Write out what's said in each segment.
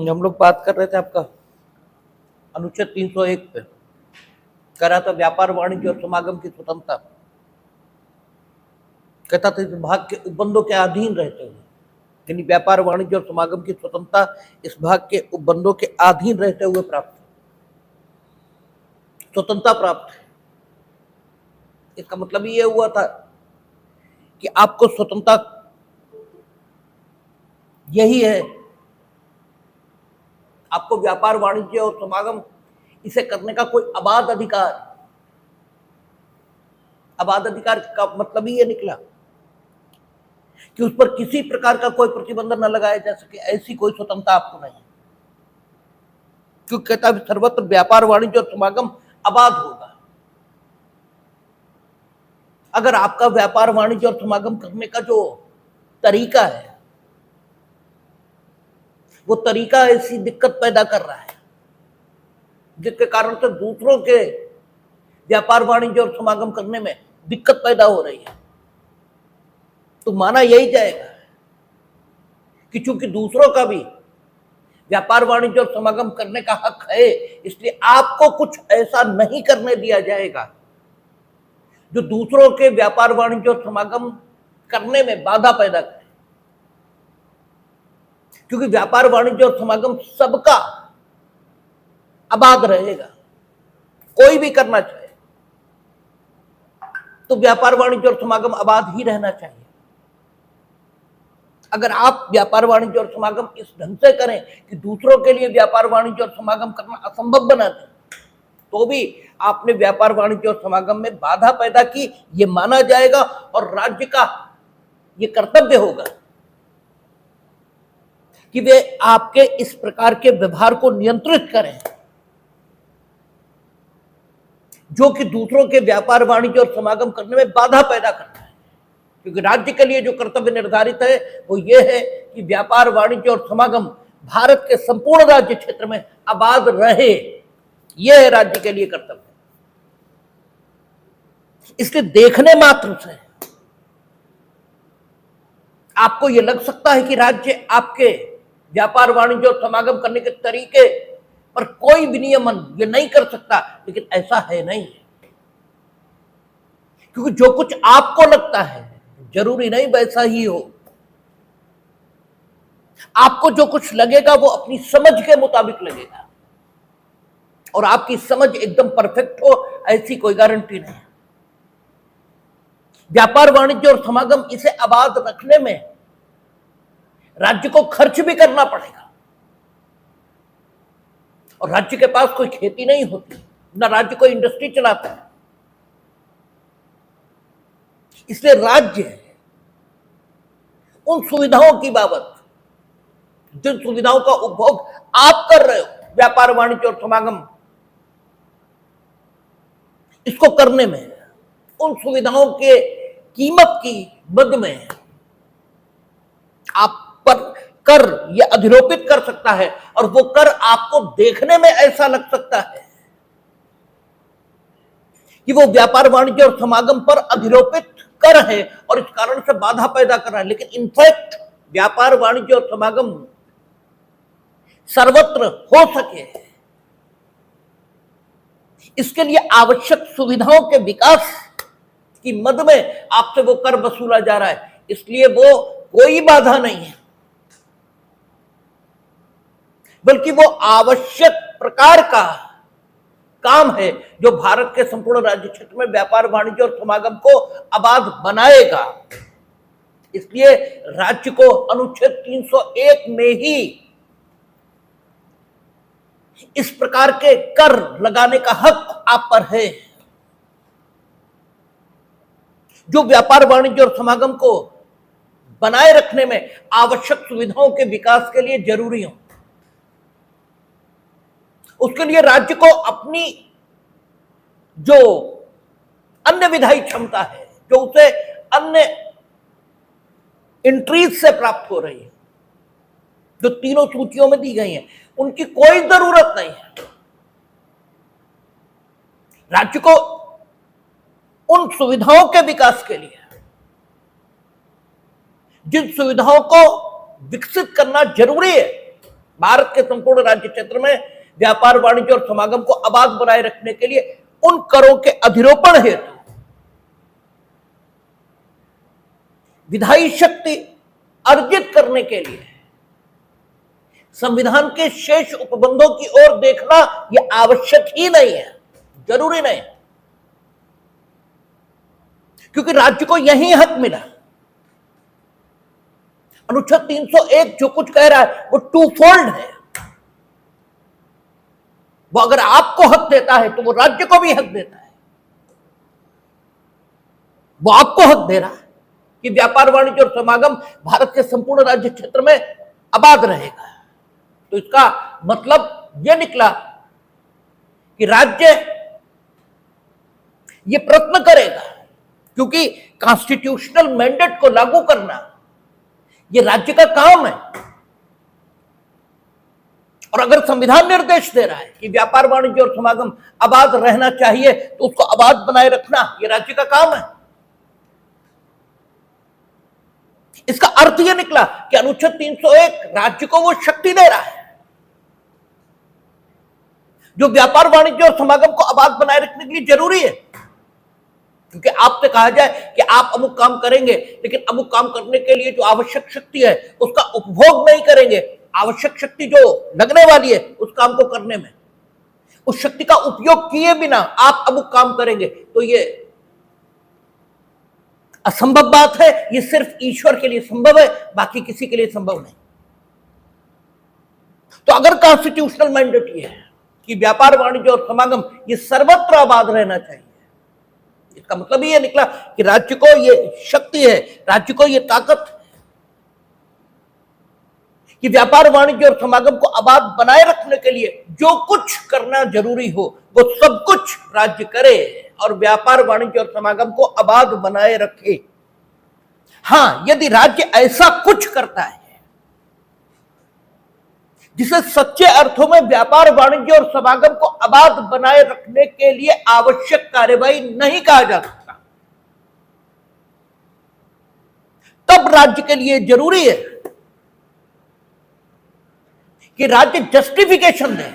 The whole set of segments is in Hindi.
हम लोग बात कर रहे थे आपका अनुच्छेद 301 पे कह रहा था व्यापार वाणिज्य और समागम की स्वतंत्रता। कहता था इस भाग के उपबंधों के अधीन रहते हुए, यानी व्यापार वाणिज्य और समागम की स्वतंत्रता इस भाग के उपबंधों के अधीन रहते हुए प्राप्त स्वतंत्रता प्राप्त है। इसका मतलब ये हुआ था कि आपको स्वतंत्रता यही है, आपको व्यापार वाणिज्य और समागम इसे करने का कोई अबाध अधिकार का मतलब ही ये निकला कि उस पर किसी प्रकार का कोई प्रतिबंध न लगाया जा सके, ऐसी कोई स्वतंत्रता आपको नहीं। क्योंकि कहता है सर्वत्र व्यापार वाणिज्य और समागम अबाध होगा। अगर आपका व्यापार वाणिज्य और समागम करने का जो तरीका है वो तरीका ऐसी दिक्कत पैदा कर रहा है जिसके कारण से दूसरों के व्यापार वाणिज्य और समागम करने में दिक्कत पैदा हो रही है, तो माना यही जाएगा कि चूंकि दूसरों का भी व्यापार वाणिज्य और समागम करने का हक है, इसलिए आपको कुछ ऐसा नहीं करने दिया जाएगा जो दूसरों के व्यापार वाणिज्य और समागम करने में बाधा पैदा करे। क्योंकि व्यापार वाणिज्य और समागम सबका अबाध रहेगा, कोई भी करना चाहे तो व्यापार वाणिज्य और समागम अबाध ही रहना चाहिए। अगर आप व्यापार वाणिज्य और समागम इस ढंग से करें कि दूसरों के लिए व्यापार वाणिज्य और समागम करना असंभव बना दें, तो भी आपने व्यापार वाणिज्य और समागम में बाधा पैदा की, ये माना जाएगा और राज्य का ये कर्तव्य होगा कि वे आपके इस प्रकार के व्यवहार को नियंत्रित करें जो कि दूसरों के व्यापार वाणिज्य और समागम करने में बाधा पैदा करता है। क्योंकि राज्य के लिए जो कर्तव्य निर्धारित है वो ये है कि व्यापार वाणिज्य और समागम भारत के संपूर्ण राज्य क्षेत्र में आबाद रहे, यह है राज्य के लिए कर्तव्य। इसलिए देखने मात्र से आपको यह लग सकता है कि राज्य आपके व्यापार वाणिज्य और समागम करने के तरीके पर कोई विनियमन ये नहीं कर सकता, लेकिन ऐसा है नहीं। क्योंकि जो कुछ आपको लगता है जरूरी नहीं वैसा ही हो। आपको जो कुछ लगेगा वो अपनी समझ के मुताबिक लगेगा, और आपकी समझ एकदम परफेक्ट हो ऐसी कोई गारंटी नहीं। व्यापार वाणिज्य और समागम इसे आबाद रखने में राज्य को खर्च भी करना पड़ेगा, और राज्य के पास कोई खेती नहीं होती, ना राज्य कोई इंडस्ट्री चलाता है। इसलिए राज्य उन सुविधाओं की बाबत, जिन सुविधाओं का उपभोग आप कर रहे हो व्यापार वाणिज्य और समागम इसको करने में, उन सुविधाओं के कीमत की मद में आप पर कर यह अधिरोपित कर सकता है, और वो कर आपको देखने में ऐसा लग सकता है कि वो व्यापार वाणिज्य और समागम पर अधिरोपित कर है और इस कारण से बाधा पैदा कर रहा है, लेकिन इनफैक्ट व्यापार वाणिज्य और समागम सर्वत्र हो सके इसके लिए आवश्यक सुविधाओं के विकास की मद में आपसे वो कर वसूला जा रहा है, इसलिए वो कोई बाधा नहीं है, बल्कि वो आवश्यक प्रकार का काम है जो भारत के संपूर्ण राज्य क्षेत्र में व्यापार वाणिज्य और समागम को आबाद बनाएगा। इसलिए राज्य को अनुच्छेद 301 में ही इस प्रकार के कर लगाने का हक आप पर है जो व्यापार वाणिज्य और समागम को बनाए रखने में आवश्यक सुविधाओं के विकास के लिए जरूरी हो। उसके लिए राज्य को अपनी जो अन्य विधायी क्षमता है, जो उसे अन्य एंट्रीज से प्राप्त हो रही है, जो तीनों सूचियों में दी गई हैं, उनकी कोई जरूरत नहीं है। राज्य को उन सुविधाओं के विकास के लिए, जिन सुविधाओं को विकसित करना जरूरी है, भारत के संपूर्ण राज्य क्षेत्र में व्यापार वाणिज्य और समागम को आबाद बनाए रखने के लिए उन करों के अधिरोपण हेतु विधायी शक्ति अर्जित करने के लिए संविधान के शेष उपबंधों की ओर देखना यह आवश्यक ही नहीं है, जरूरी नहीं, क्योंकि राज्य को यही हक मिला। अनुच्छेद 301 जो कुछ कह रहा है वो टू फोल्ड है। वो अगर आपको हक देता है तो वो राज्य को भी हक देता है। वो आपको हक दे रहा है कि व्यापार वाणिज्य और समागम भारत के संपूर्ण राज्य क्षेत्र में आबाद रहेगा। तो इसका मतलब यह निकला कि राज्य यह प्रयत्न करेगा, क्योंकि कॉन्स्टिट्यूशनल मैंडेट को लागू करना यह राज्य का काम है। और अगर संविधान निर्देश दे रहा है कि व्यापार वाणिज्य और समागम आबाद रहना चाहिए, तो उसको आबाद बनाए रखना यह राज्य का काम है। इसका अर्थ यह निकला कि अनुच्छेद 301 राज्य को वो शक्ति दे रहा है जो व्यापार वाणिज्य और समागम को आबाद बनाए रखने के लिए जरूरी है। क्योंकि आपसे कहा जाए कि आप अमुक काम करेंगे, लेकिन अमुक काम करने के लिए जो आवश्यक शक्ति है उसका उपभोग नहीं करेंगे, आवश्यक शक्ति जो लगने वाली है उस काम को करने में, उस शक्ति का उपयोग किए बिना आप अमुक काम करेंगे, तो ये असंभव बात है। ये सिर्फ ईश्वर के लिए संभव है, बाकी किसी के लिए संभव नहीं। तो अगर कॉन्स्टिट्यूशनल मैंडेट ये है कि व्यापार वाणिज्य और समागम ये सर्वत्र आबाद रहना चाहिए, इसका मतलब ये निकला कि राज्य को ये शक्ति है, राज्य को ये ताकत है कि व्यापार वाणिज्य और समागम को आबाद बनाए रखने के लिए जो कुछ करना जरूरी हो वो सब कुछ राज्य करे और व्यापार वाणिज्य और समागम को आबाद बनाए रखे। हां, यदि राज्य ऐसा कुछ करता है जिसे सच्चे अर्थों में व्यापार वाणिज्य और समागम को आबाद बनाए रखने के लिए आवश्यक कार्यवाही नहीं कहा जा सकता, तब राज्य के लिए जरूरी है कि राज्य जस्टिफिकेशन दे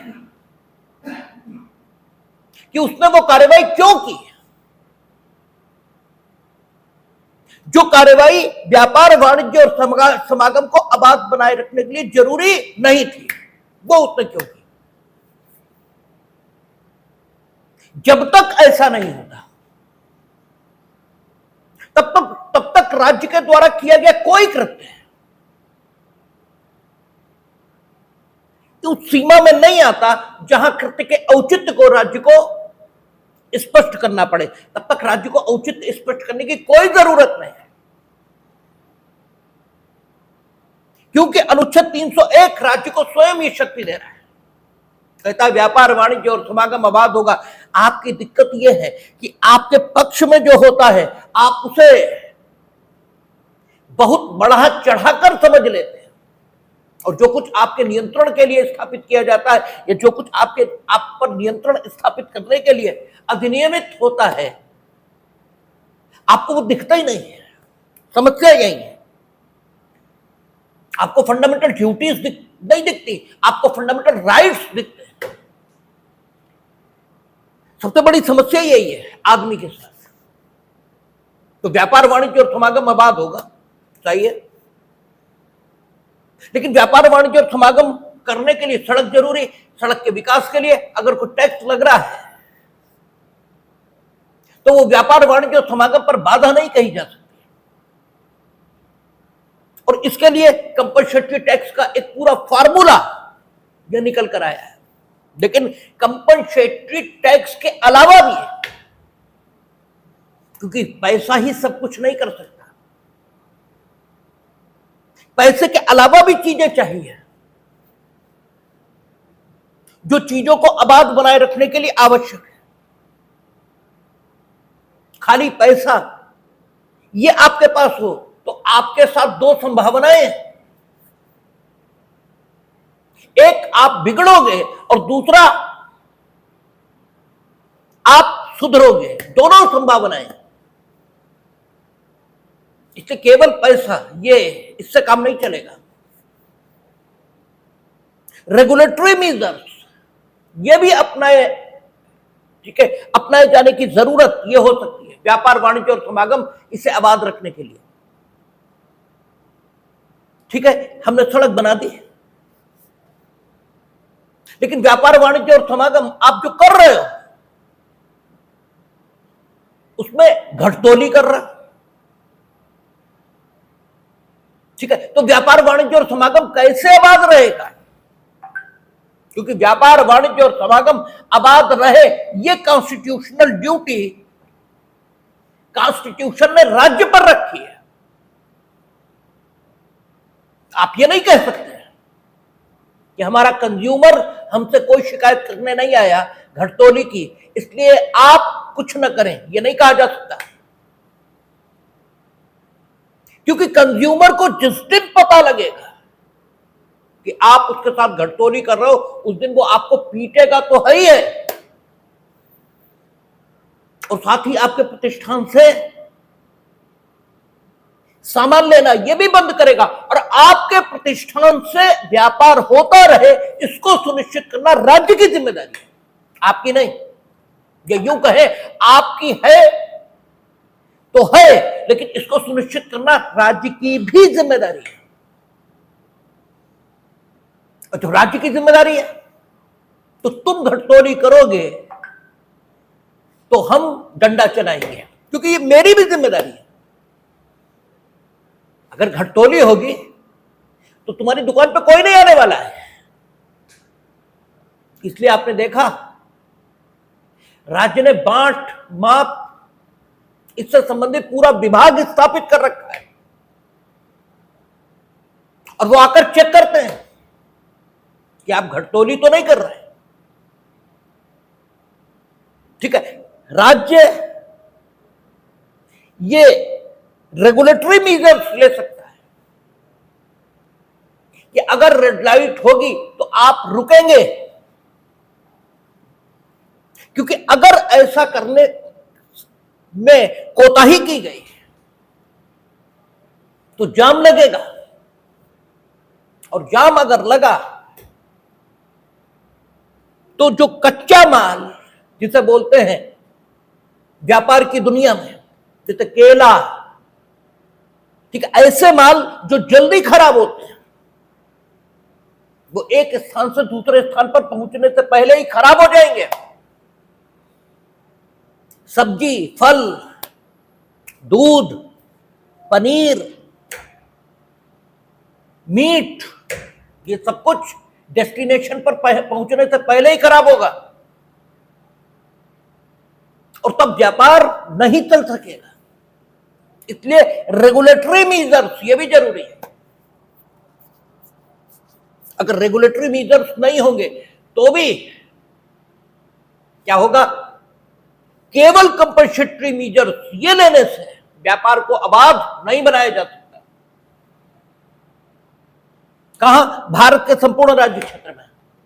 कि उसने वो कार्यवाही क्यों की। जो कार्यवाही व्यापार वाणिज्य और समागम को आबाद बनाए रखने के लिए जरूरी नहीं थी, वो उसने क्यों की। जब तक ऐसा नहीं होता तब तक राज्य के द्वारा किया गया कोई कृत्य उस सीमा में नहीं आता जहां कृत्य के औचित्य को राज्य को स्पष्ट करना पड़े। तब तक राज्य को औचित्य स्पष्ट करने की कोई जरूरत नहीं है, क्योंकि अनुच्छेद 301 राज्य को स्वयं ही शक्ति दे रहा है। कहता है व्यापार वाणिज्य और समागम आबाद होगा। आपकी दिक्कत यह है कि आपके पक्ष में जो होता है आप उसे बहुत बढ़ा चढ़ाकर समझ लेते हैं, और जो कुछ आपके नियंत्रण के लिए स्थापित किया जाता है या जो कुछ आप पर नियंत्रण स्थापित करने के लिए अधिनियमित होता है, आपको वो दिखता ही नहीं है। समस्या यही है, आपको फंडामेंटल ड्यूटीज नहीं दिखती, आपको फंडामेंटल राइट्स दिखते हैं। सबसे बड़ी समस्या यही है आदमी के साथ। तो व्यापार वाणिज्य और समागम आबाद होगा चाहिए, लेकिन व्यापार वाणिज्य और समागम करने के लिए सड़क जरूरी। सड़क के विकास के लिए अगर कोई टैक्स लग रहा है तो वो व्यापार वाणिज्य और समागम पर बाधा नहीं कही जा सकती, और इसके लिए कंपनसेटरी टैक्स का एक पूरा फार्मूला यह निकल कर आया है। लेकिन कंपनसेटरी टैक्स के अलावा भी है, क्योंकि पैसा ही सब कुछ नहीं कर सकता, पैसे के अलावा भी चीजें चाहिए जो चीजों को आबाद बनाए रखने के लिए आवश्यक है। खाली पैसा ये आपके पास हो तो आपके साथ दो संभावनाएं हैं, एक आप बिगड़ोगे और दूसरा आप सुधरोगे, दोनों संभावनाएं। इससे केवल पैसा ये इससे काम नहीं चलेगा। रेगुलेटरी मेजर्स ये भी अपनाए, ठीक है, अपनाए जाने की जरूरत ये हो सकती है व्यापार वाणिज्य और समागम इसे आबाद रखने के लिए। ठीक है, हमने सड़क बना दी, लेकिन व्यापार वाणिज्य और समागम आप जो कर रहे हो उसमें घटतोली कर रहा। ठीक है, तो व्यापार वाणिज्य और समागम कैसे आबाद रहेगा? क्योंकि व्यापार वाणिज्य और समागम आबाद रहे ये कॉन्स्टिट्यूशनल ड्यूटी कॉन्स्टिट्यूशन ने राज्य पर रखी है। आप ये नहीं कह सकते कि हमारा कंज्यूमर हमसे कोई शिकायत करने नहीं आया घटतोली की, इसलिए आप कुछ न करें, ये नहीं कहा जा सकता। क्योंकि कंज्यूमर को जिस दिन पता लगेगा कि आप उसके साथ घटतोली कर रहे हो, उस दिन वो आपको पीटेगा तो है ही है, और साथ ही आपके प्रतिष्ठान से सामान लेना ये भी बंद करेगा, और आपके प्रतिष्ठान से व्यापार होता रहे इसको सुनिश्चित करना राज्य की जिम्मेदारी है, आपकी नहीं। ये यूं कहे आपकी है तो है, लेकिन इसको सुनिश्चित करना राज्य की भी जिम्मेदारी है। और जो राज्य की जिम्मेदारी है तो तुम घटतोली करोगे तो हम डंडा चलाएंगे, क्योंकि ये मेरी भी जिम्मेदारी है। अगर घटतोली होगी तो तुम्हारी दुकान पे कोई नहीं आने वाला है। इसलिए आपने देखा राज्य ने बांट माप इससे संबंधित पूरा विभाग स्थापित कर रखा है, और वो आकर चेक करते हैं कि आप घटतोली तो नहीं कर रहे। ठीक है, राज्य ये रेगुलेटरी मेजर्स ले सकता है कि अगर रेड लाइट होगी तो आप रुकेंगे, क्योंकि अगर ऐसा करने में कोताही की गई तो जाम लगेगा, और जाम अगर लगा तो जो कच्चा माल जिसे बोलते हैं व्यापार की दुनिया में, जैसे केला, ठीक है, ऐसे माल जो जल्दी खराब होते हैं, वो एक स्थान से दूसरे स्थान पर पहुंचने से पहले ही खराब हो जाएंगे। सब्जी, फल, दूध, पनीर, मीट, ये सब कुछ डेस्टिनेशन पर पहुंचने से पहले ही खराब होगा, और तब व्यापार नहीं चल सकेगा। इसलिए रेगुलेटरी मेजर्स ये भी जरूरी है। अगर रेगुलेटरी मेजर्स नहीं होंगे तो भी क्या होगा, केवल कंपल्सरी मेजर्स ये लेने से व्यापार को आबाद नहीं बनाया जा सकता। कहां? भारत के संपूर्ण राज्य क्षेत्र में,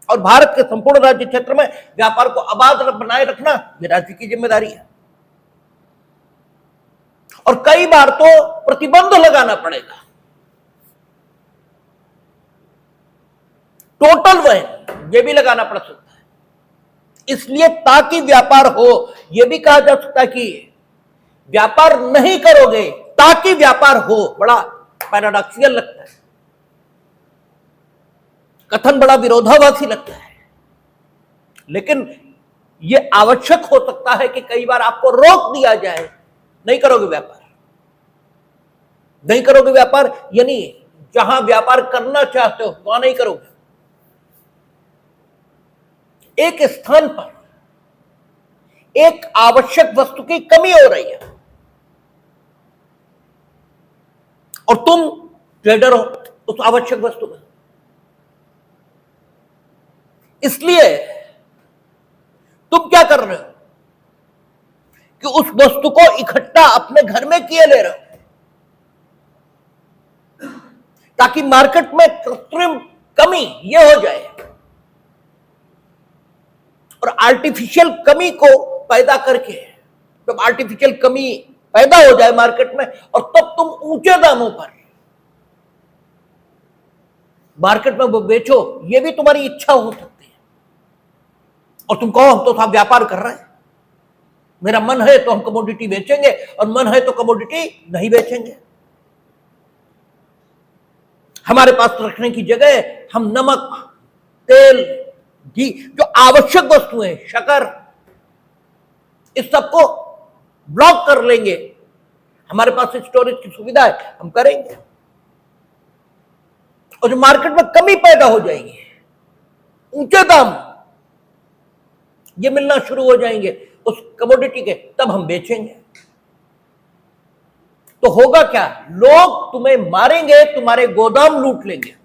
और भारत के संपूर्ण राज्य क्षेत्र में व्यापार को आबाद बनाए रखना ये राज्य की जिम्मेदारी है। और कई बार तो प्रतिबंध लगाना पड़ेगा, टोटल बैन ये भी लगाना पड़ सकता है, इसलिए ताकि व्यापार हो। यह भी कहा जा सकता है कि व्यापार नहीं करोगे ताकि व्यापार हो। बड़ा पैराडॉक्सियल लगता है, कथन बड़ा विरोधाभासी लगता है, लेकिन यह आवश्यक हो सकता है कि कई बार आपको रोक दिया जाए, नहीं करोगे व्यापार, नहीं करोगे व्यापार, यानी जहां व्यापार करना चाहते हो वहां नहीं करोगे। एक स्थान पर एक आवश्यक वस्तु की कमी हो रही है और तुम ट्रेडर हो उस आवश्यक वस्तु में, इसलिए तुम क्या कर रहे हो कि उस वस्तु को इकट्ठा अपने घर में किए ले रहे हो, ताकि मार्केट में कृत्रिम कमी यह हो जाए, और आर्टिफिशियल कमी को पैदा करके जब आर्टिफिशियल कमी पैदा हो जाए मार्केट में, और तब तुम ऊंचे दामों पर मार्केट में वो बेचो, ये भी तुम्हारी इच्छा हो सकती है। और तुम कहो हम तो साहब व्यापार कर रहे हैं, मेरा मन है तो हम कमोडिटी बेचेंगे और मन है तो कमोडिटी नहीं बेचेंगे। हमारे पास रखने की जगह हम नमक, तेल, घी, जो आवश्यक वस्तुएं, शक्कर, इस सबको ब्लॉक कर लेंगे। हमारे पास स्टोरेज की सुविधा है, हम करेंगे। और जो मार्केट में कमी पैदा हो जाएगी, ऊंचे दाम ये मिलना शुरू हो जाएंगे उस कमोडिटी के, तब हम बेचेंगे। तो होगा क्या? लोग तुम्हें मारेंगे, तुम्हारे गोदाम लूट लेंगे।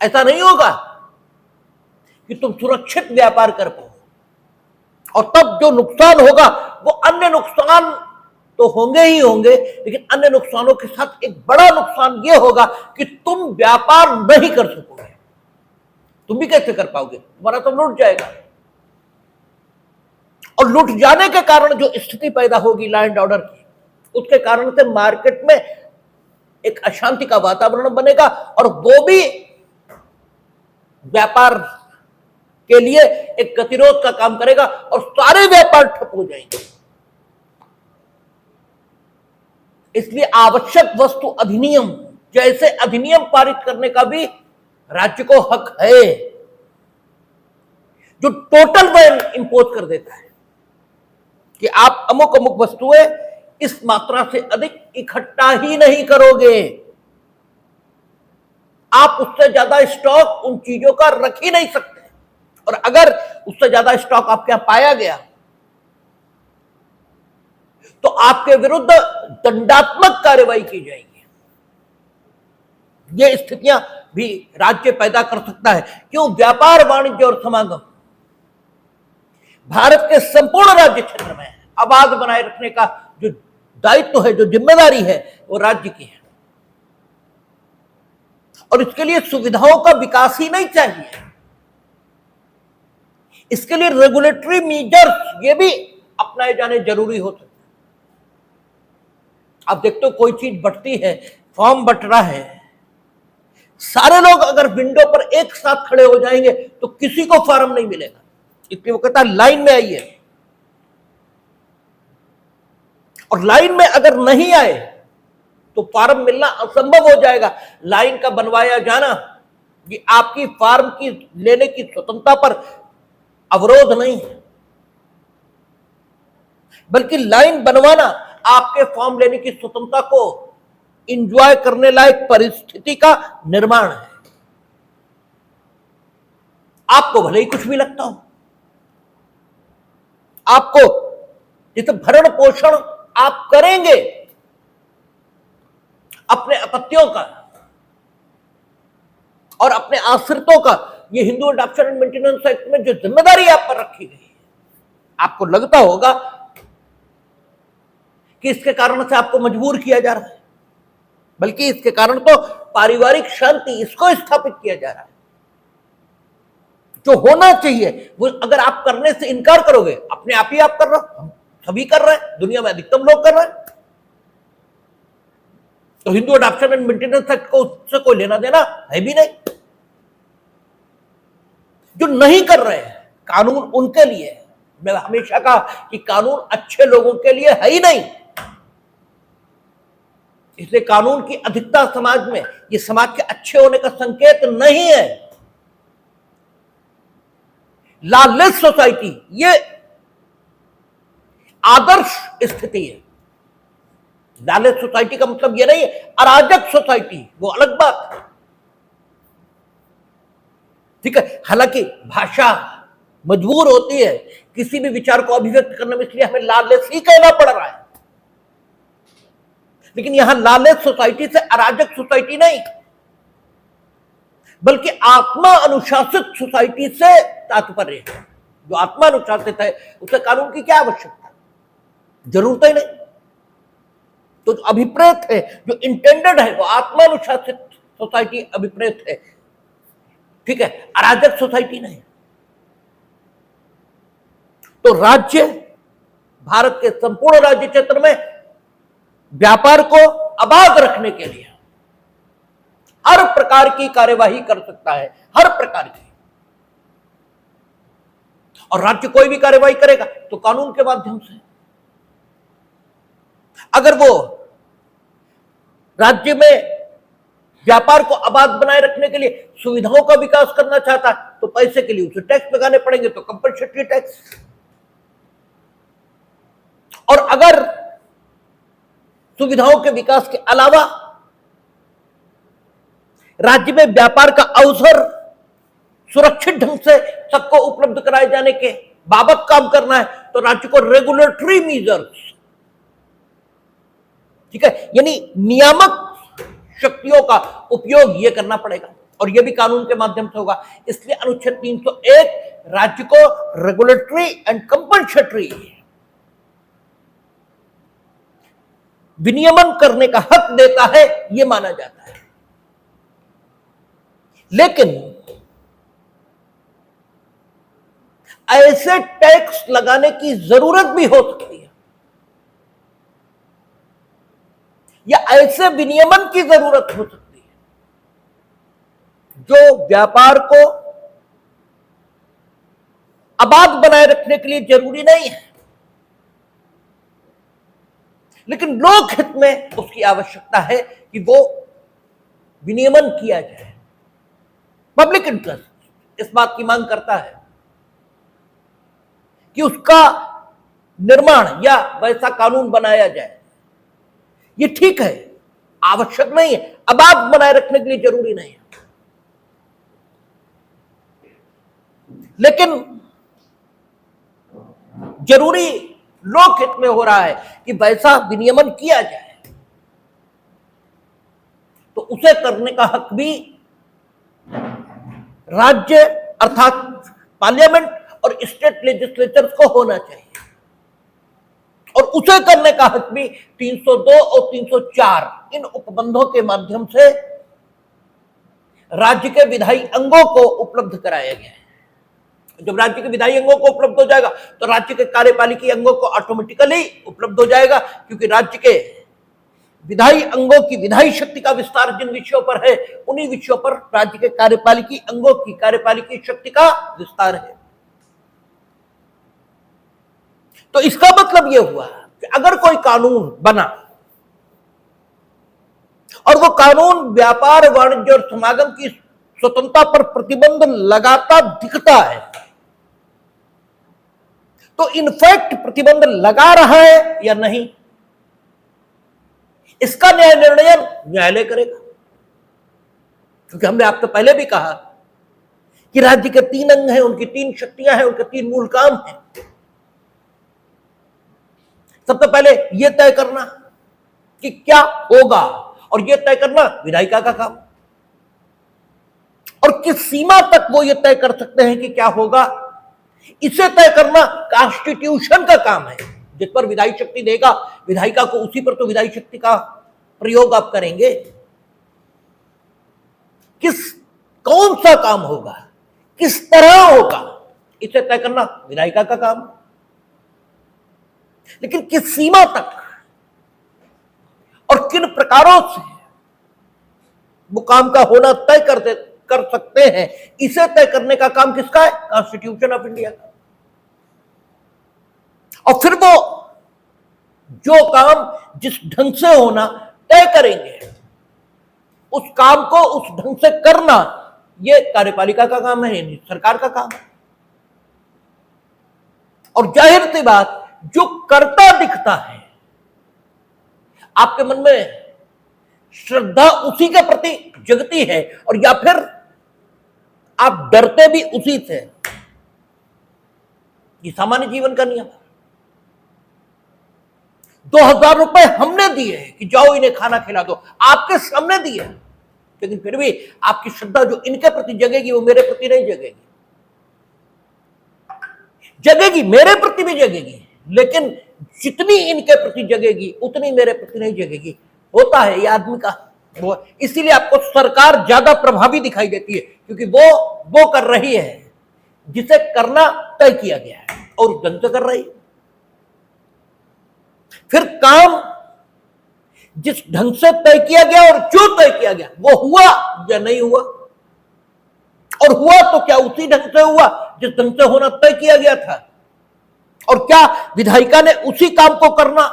ऐसा नहीं होगा कि तुम सुरक्षित व्यापार कर पाओ। और तब जो नुकसान होगा वो अन्य नुकसान तो होंगे ही होंगे, लेकिन अन्य नुकसानों के साथ एक बड़ा नुकसान ये होगा कि तुम व्यापार नहीं कर सकोगे। तुम भी कैसे कर पाओगे? तुम्हारा तो लूट जाएगा। और लूट जाने के कारण जो स्थिति पैदा होगी लॉ एंड ऑर्डर की, उसके कारण से मार्केट में एक अशांति का वातावरण बनेगा और वो भी व्यापार के लिए एक गतिरोध का काम करेगा और सारे व्यापार ठप हो जाएंगे। इसलिए आवश्यक वस्तु अधिनियम जैसे अधिनियम पारित करने का भी राज्य को हक है, जो टोटल बैन इंपोज कर देता है कि आप अमुक अमुक वस्तुएं इस मात्रा से अधिक इकट्ठा ही नहीं करोगे, आप उससे ज्यादा स्टॉक उन चीजों का रख ही नहीं सकते। और अगर उससे ज्यादा स्टॉक आपके यहां पाया गया तो आपके विरुद्ध दंडात्मक कार्रवाई की जाएगी। ये स्थितियां भी राज्य पैदा कर सकता है। क्यों? व्यापार, वाणिज्य और समागम भारत के संपूर्ण राज्य क्षेत्र में आबाद बनाए रखने का जो दायित्व है, जो जिम्मेदारी है, वो राज्य की है। और इसके लिए सुविधाओं का विकास ही नहीं चाहिए, इसके लिए रेगुलेटरी मेजर्स ये भी अपनाए जाने जरूरी होते हैं। आप देखते हो कोई चीज बढ़ती है, फॉर्म बट रहा है, सारे लोग अगर विंडो पर एक साथ खड़े हो जाएंगे तो किसी को फॉर्म नहीं मिलेगा। इसलिए वो कहता है लाइन में आइए, और लाइन में अगर नहीं आए तो फॉर्म मिलना असंभव हो जाएगा। लाइन का बनवाया जाना ये आपकी फॉर्म की लेने की स्वतंत्रता पर अवरोध नहीं है, बल्कि लाइन बनवाना आपके फॉर्म लेने की स्वतंत्रता को एंजॉय करने लायक परिस्थिति का निर्माण है। आपको भले ही कुछ भी लगता हो, आपको जिसे भरण पोषण आप करेंगे अपने अपत्यों का और अपने आश्रितों का, ये Hindu adoption and maintenance act में जो जिम्मेदारी आप पर रखी गई है, आपको लगता होगा कि इसके कारण से आपको मजबूर किया जा रहा है, बल्कि इसके कारण तो पारिवारिक शांति इसको स्थापित किया जा रहा है। जो होना चाहिए वो अगर आप करने से इनकार करोगे, अपने आप ही आप कर रहे हो, हम सभी कर रहे हैं, दुनिया में अधिकतम लोग कर रहे हैं, तो Hindu adoption and maintenance act को उससे कोई लेना देना है भी नहीं। जो नहीं कर रहे हैं, कानून उनके लिए है। मैं हमेशा कहा कि कानून अच्छे लोगों के लिए है ही नहीं, इसलिए कानून की अधिकता समाज में ये समाज के अच्छे होने का संकेत नहीं है। लॉलेस सोसाइटी ये आदर्श स्थिति है। लॉलेस सोसाइटी का मतलब ये नहीं है अराजक सोसाइटी, वो अलग बात है, ठीक है। हालांकि भाषा मजबूर होती है किसी भी विचार को अभिव्यक्त करने में, इसलिए हमें लॉलेस ही कहना पड़ रहा है। लेकिन यहां लॉलेस सोसाइटी से अराजक सोसाइटी नहीं, बल्कि आत्मा अनुशासित सोसाइटी से तात्पर्य है। जो आत्मा अनुशासित है उसे कानून की क्या आवश्यकता है? जरूरत ही नहीं। तो जो अभिप्रेत है, जो इंटेंडेड है, वो आत्मा अनुशासित सोसाइटी अभिप्रेत है, ठीक है, अराजक सोसाइटी नहीं। तो राज्य, भारत के संपूर्ण राज्य क्षेत्र में व्यापार को आबाद रखने के लिए हर प्रकार की कार्यवाही कर सकता है, हर प्रकार की। और राज्य कोई भी कार्यवाही करेगा तो कानून के माध्यम से। अगर वो राज्य में व्यापार को आबाद बनाए रखने के लिए सुविधाओं का विकास करना चाहता है तो पैसे के लिए उसे टैक्स लगाने पड़ेंगे, तो कंपल्सरी टैक्स। और अगर सुविधाओं के विकास के अलावा राज्य में व्यापार का अवसर सुरक्षित ढंग से सबको उपलब्ध कराए जाने के बाबत काम करना है तो राज्य को रेगुलेटरी मेजर्स, ठीक है, यानी नियामक शक्तियों का उपयोग ये करना पड़ेगा, और ये भी कानून के माध्यम से होगा। इसलिए अनुच्छेद 301 राज्य को रेगुलेटरी एंड कंपल्सरी विनियमन करने का हक देता है, यह माना जाता है। लेकिन ऐसे टैक्स लगाने की जरूरत भी हो सकती है या ऐसे विनियमन की जरूरत हो सकती है जो व्यापार को आबाद बनाए रखने के लिए जरूरी नहीं है, लेकिन लोक हित में उसकी आवश्यकता है कि वो विनियमन किया जाए। पब्लिक इंटरेस्ट इस बात की मांग करता है कि उसका निर्माण या वैसा कानून बनाया जाए। ये ठीक है, आवश्यक नहीं है, आबाद बनाए रखने के लिए जरूरी नहीं है, लेकिन जरूरी लोक हित में हो रहा है कि वैसा विनियमन किया जाए, तो उसे करने का हक भी राज्य अर्थात पार्लियामेंट और स्टेट लेजिस्लेचर्स को होना चाहिए, और उसे करने का हक भी 302 और 304 इन उपबंधों के माध्यम से राज्य के विधायी अंगों को उपलब्ध कराया गया है। जब राज्य के विधायी अंगों को उपलब्ध हो जाएगा तो राज्य के कार्यपालिकी अंगों को ऑटोमेटिकली उपलब्ध हो जाएगा, क्योंकि राज्य के विधायी अंगों की विधायी शक्ति का विस्तार जिन विषयों पर है उन्हीं विषयों पर राज्य के कार्यपालिकी अंगों की कार्यपालिकी शक्ति का विस्तार है। तो इसका मतलब यह हुआ कि अगर कोई कानून बना और वो कानून व्यापार वाणिज्य और समागम की स्वतंत्रता पर प्रतिबंध लगाता दिखता है तो इनफैक्ट प्रतिबंध लगा रहा है या नहीं, इसका न्याय निर्णय न्यायालय करेगा। क्योंकि हमने आपको पहले भी कहा कि राज्य के 3 अंग हैं, उनकी 3 शक्तियां हैं, उनके 3 मूल काम हैं। सबसे पहले यह तय करना कि क्या होगा, और यह तय करना विधायिका का काम, और किस सीमा तक वो ये तय कर सकते हैं कि क्या होगा, इसे तय करना कॉन्स्टिट्यूशन का काम है। जिस पर विधायी शक्ति देगा विधायिका को, उसी पर तो विधायी शक्ति का प्रयोग आप करेंगे। कौन सा काम होगा, किस तरह होगा, इसे तय करना विधायिका का काम, लेकिन किस सीमा तक और किन प्रकारों से वो काम का होना तय कर सकते हैं, इसे तय करने का काम किसका है? कॉन्स्टिट्यूशन ऑफ इंडिया का। और फिर वो जो काम जिस ढंग से होना तय करेंगे उस काम को उस ढंग से करना ये कार्यपालिका का काम है, सरकार का काम है। और जाहिर सी बात, जो करता दिखता है आपके मन में श्रद्धा उसी के प्रति जगती है, और या फिर आप डरते भी उसी से। ये सामान्य जीवन का नियम है। 2000 रुपए हमने दिए कि जाओ इन्हें खाना खिला दो, आपके सामने दिए, लेकिन फिर भी आपकी श्रद्धा जो इनके प्रति जगेगी वो मेरे प्रति नहीं जगेगी। जगेगी, मेरे प्रति भी जगेगी, लेकिन जितनी इनके प्रति जगेगी उतनी मेरे प्रति नहीं जगेगी। होता है ये आदमी का वो, इसीलिए आपको सरकार ज्यादा प्रभावी दिखाई देती है, क्योंकि वो कर रही है जिसे करना तय किया गया है और ढंग से कर रही है। फिर काम जिस ढंग से तय किया गया और जो तय किया गया वो हुआ या नहीं हुआ, और हुआ तो क्या उसी ढंग से हुआ जिस ढंग से होना तय किया गया था, और क्या विधायिका ने उसी काम को करना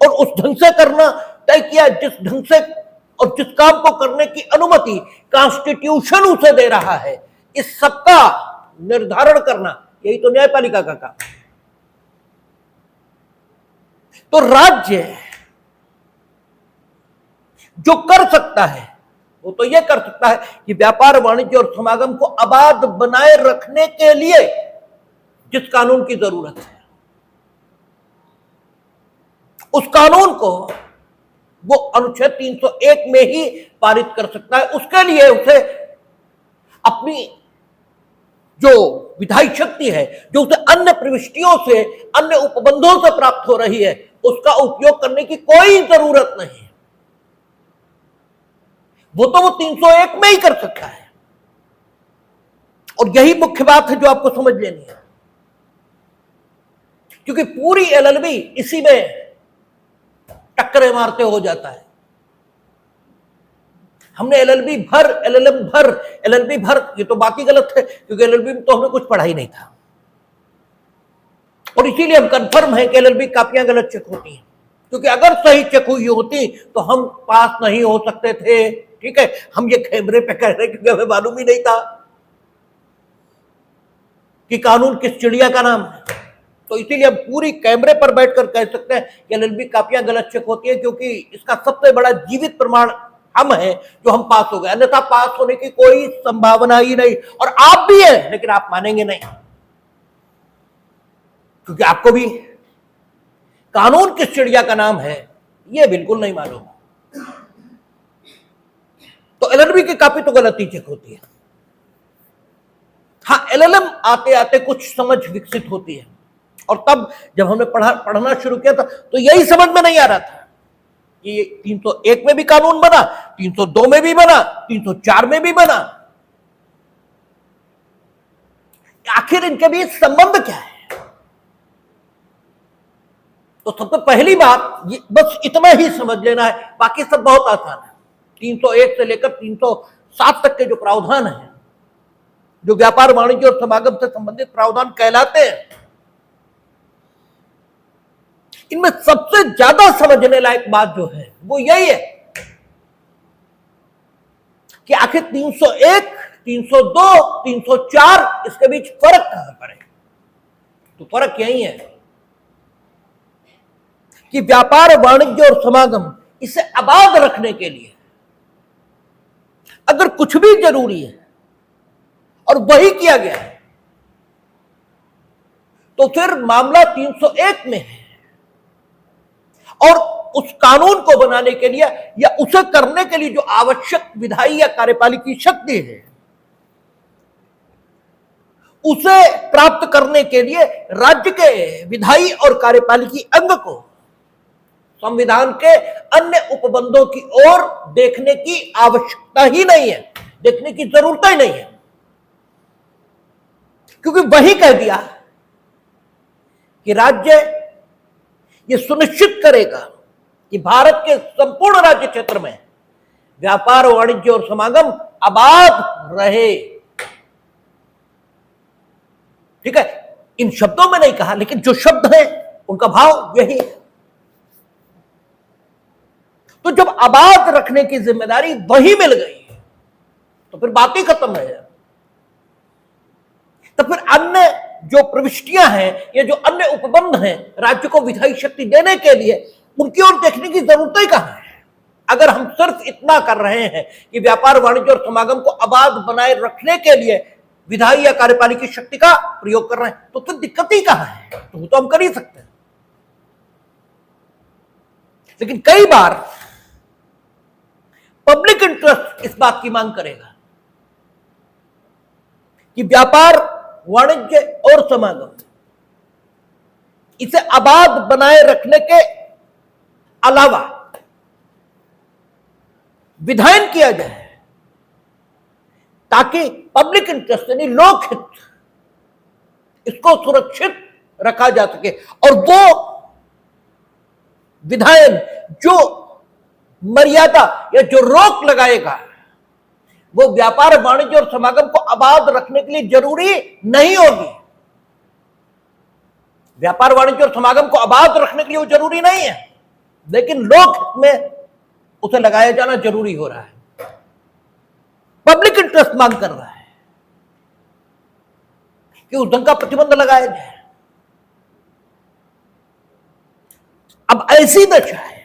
और उस ढंग से करना तय किया जिस ढंग से और जिस काम को करने की अनुमति कॉन्स्टिट्यूशन उसे दे रहा है। इस सबका निर्धारण करना यही तो न्यायपालिका का काम है। तो राज्य जो कर सकता है वो तो ये कर सकता है कि व्यापार वाणिज्य और समागम को आबाद बनाए रखने के लिए जिस कानून की जरूरत है उस कानून को वो अनुच्छेद 301 में ही पारित कर सकता है। उसके लिए उसे अपनी जो विधायी शक्ति है, जो उसे अन्य प्रविष्टियों से, अन्य उपबंधों से प्राप्त हो रही है, उसका उपयोग करने की कोई जरूरत नहीं। वो तो वो 301 में ही कर सकता है। और यही मुख्य बात है जो आपको समझ लेनी है, क्योंकि पूरी एलएलबी इसी में टक्करे मारते हो जाता है। हमने एलएलबी भर, एलएलएम भर, एलएलबी भर, ये तो बात ही गलत है, क्योंकि एलएलबी में तो हमने कुछ पढ़ा ही नहीं था। और इसीलिए हम कंफर्म है कि एलएलबी कापियां गलत चेक होती हैं, क्योंकि अगर सही चेक हुई होती तो हम पास नहीं हो सकते थे। ठीक है, हम ये कैमरे पे कह रहे हैं क्योंकि हमें मालूम ही नहीं था कि कानून किस चिड़िया का नाम है। तो इसीलिए हम पूरी कैमरे पर बैठकर कह सकते हैं कि एलएलबी कापियां गलत चेक होती है, क्योंकि इसका सबसे बड़ा जीवित प्रमाण हम हैं जो हम पास हो गए, अन्यथा पास होने की कोई संभावना ही नहीं। और आप भी हैं, लेकिन आप मानेंगे नहीं, क्योंकि आपको भी कानून किस चिड़िया का नाम है यह बिल्कुल नहीं मालूम। तो एलएलबी की कापी तो गलत ही चेक होती है। हाँ, एलएलएम आते आते कुछ समझ विकसित होती है, और तब जब हमने पढ़ना शुरू किया था तो यही समझ में नहीं आ रहा था कि ये 301 में भी कानून बना, 302 में भी बना, 304 में भी बना, आखिर इनके बीच संबंध क्या है। तो सबसे पहली बात बस इतना ही समझ लेना है, बाकी सब बहुत आसान है। 301 से लेकर 307 तक के जो प्रावधान हैं, जो व्यापार वाणिज्य और समागम से संबंधित प्रावधान कहलाते हैं, इनमें सबसे ज्यादा समझने लायक बात जो है वो यही है कि आखिर 301, 302, 304 इसके बीच फर्क कहां पर है। तो फर्क यही है कि व्यापार वाणिज्य और समागम इसे आबाद रखने के लिए अगर कुछ भी जरूरी है और वही किया गया है तो फिर मामला 301 में है, और उस कानून को बनाने के लिए या उसे करने के लिए जो आवश्यक विधायी या कार्यपालिकी शक्ति है उसे प्राप्त करने के लिए राज्य के विधायी और कार्यपालिकी अंग को संविधान के अन्य उपबंधों की ओर देखने की आवश्यकता ही नहीं है, देखने की जरूरत ही नहीं है, क्योंकि वही कह दिया कि राज्य ये सुनिश्चित करेगा कि भारत के संपूर्ण राज्य क्षेत्र में व्यापार वाणिज्य और समागम आबाद रहे। ठीक है, इन शब्दों में नहीं कहा, लेकिन जो शब्द है उनका भाव यही है। तो जब आबाद रखने की जिम्मेदारी वही मिल गई तो फिर बात ही खत्म है। तो फिर अन्य जो प्रविष्टियां हैं या जो अन्य उपबंध हैं राज्य को विधायी शक्ति देने के लिए, उनकी ओर देखने की जरूरत ही कहां है। अगर हम सिर्फ इतना कर रहे हैं कि व्यापार वाणिज्य और समागम को आबाद बनाए रखने के लिए विधायी या कार्यपालिकी शक्ति का प्रयोग कर रहे हैं तो फिर दिक्कत ही कहां है, तो हम कर ही सकते हैं। लेकिन कई बार पब्लिक इंटरेस्ट इस बात की मांग करेगा कि व्यापार वाणिज्य और समागम इसे आबाद बनाए रखने के अलावा विधायन किया जाए ताकि पब्लिक इंटरेस्ट यानी लोकहित इसको सुरक्षित रखा जा सके, और वो विधायन, जो मर्यादा या जो रोक लगाएगा वो व्यापार वाणिज्य और समागम को आबाद रखने के लिए जरूरी नहीं होगी। व्यापार वाणिज्य और समागम को आबाद रखने के लिए वो जरूरी नहीं है, लेकिन लोकहित में उसे लगाया जाना जरूरी हो रहा है। पब्लिक इंटरेस्ट मांग कर रहा है कि उस ढंग का प्रतिबंध लगाया जाए। अब ऐसी दशा है,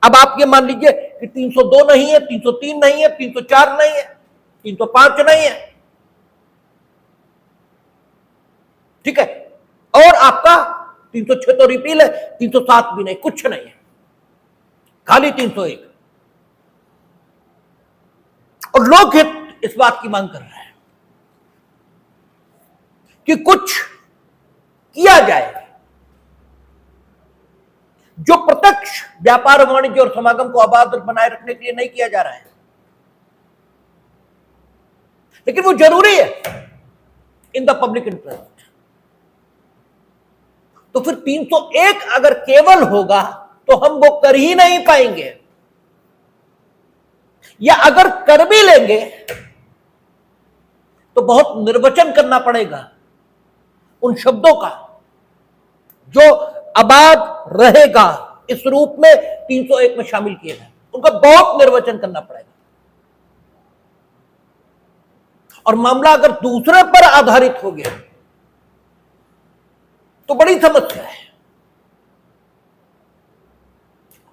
अब आप ये मान लीजिए कि 302 नहीं है, 303 नहीं है, 304 नहीं है, 305 नहीं है, ठीक है, और आपका 306 तो रिपील है, 307 भी नहीं, कुछ नहीं है, खाली 301। और लोकहित इस बात की मांग कर रहा है कि कुछ किया जाए जो प्रत्यक्ष व्यापार वाणिज्य और समागम को आबाद बनाए रखने के लिए नहीं किया जा रहा है, लेकिन वो जरूरी है इन द पब्लिक इंटरेस्ट। तो फिर 301 अगर केवल होगा तो हम वो कर ही नहीं पाएंगे, या अगर कर भी लेंगे तो बहुत निर्वचन करना पड़ेगा उन शब्दों का जो आबाद रहेगा इस रूप में 301 में शामिल किए गए, उनका बहुत निर्वचन करना पड़ेगा। और मामला अगर दूसरे पर आधारित हो गया तो बड़ी समस्या है।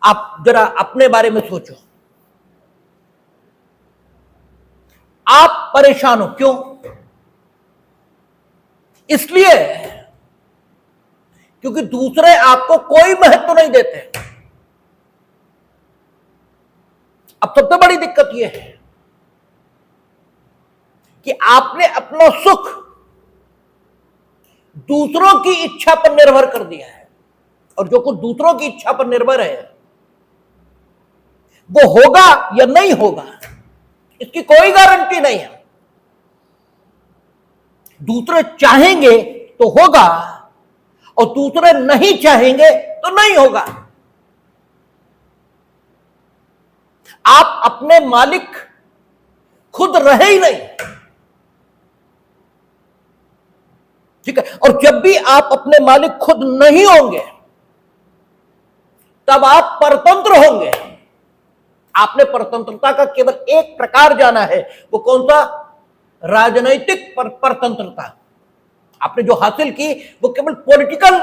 आप जरा अपने बारे में सोचो, आप परेशान हो क्यों? इसलिए क्योंकि दूसरे आपको कोई महत्व नहीं देते। अब सबसे बड़ी दिक्कत यह है कि आपने अपना सुख दूसरों की इच्छा पर निर्भर कर दिया है, और जो कुछ दूसरों की इच्छा पर निर्भर है वो होगा या नहीं होगा इसकी कोई गारंटी नहीं है। दूसरे चाहेंगे तो होगा और दूसरे नहीं चाहेंगे तो नहीं होगा। आप अपने मालिक खुद रहे ही नहीं, ठीक है, और जब भी आप अपने मालिक खुद नहीं होंगे तब आप परतंत्र होंगे। आपने परतंत्रता का केवल एक प्रकार जाना है, वो कौन सा? राजनैतिक परतंत्रता। आपने जो हासिल की वो केवल पॉलिटिकल,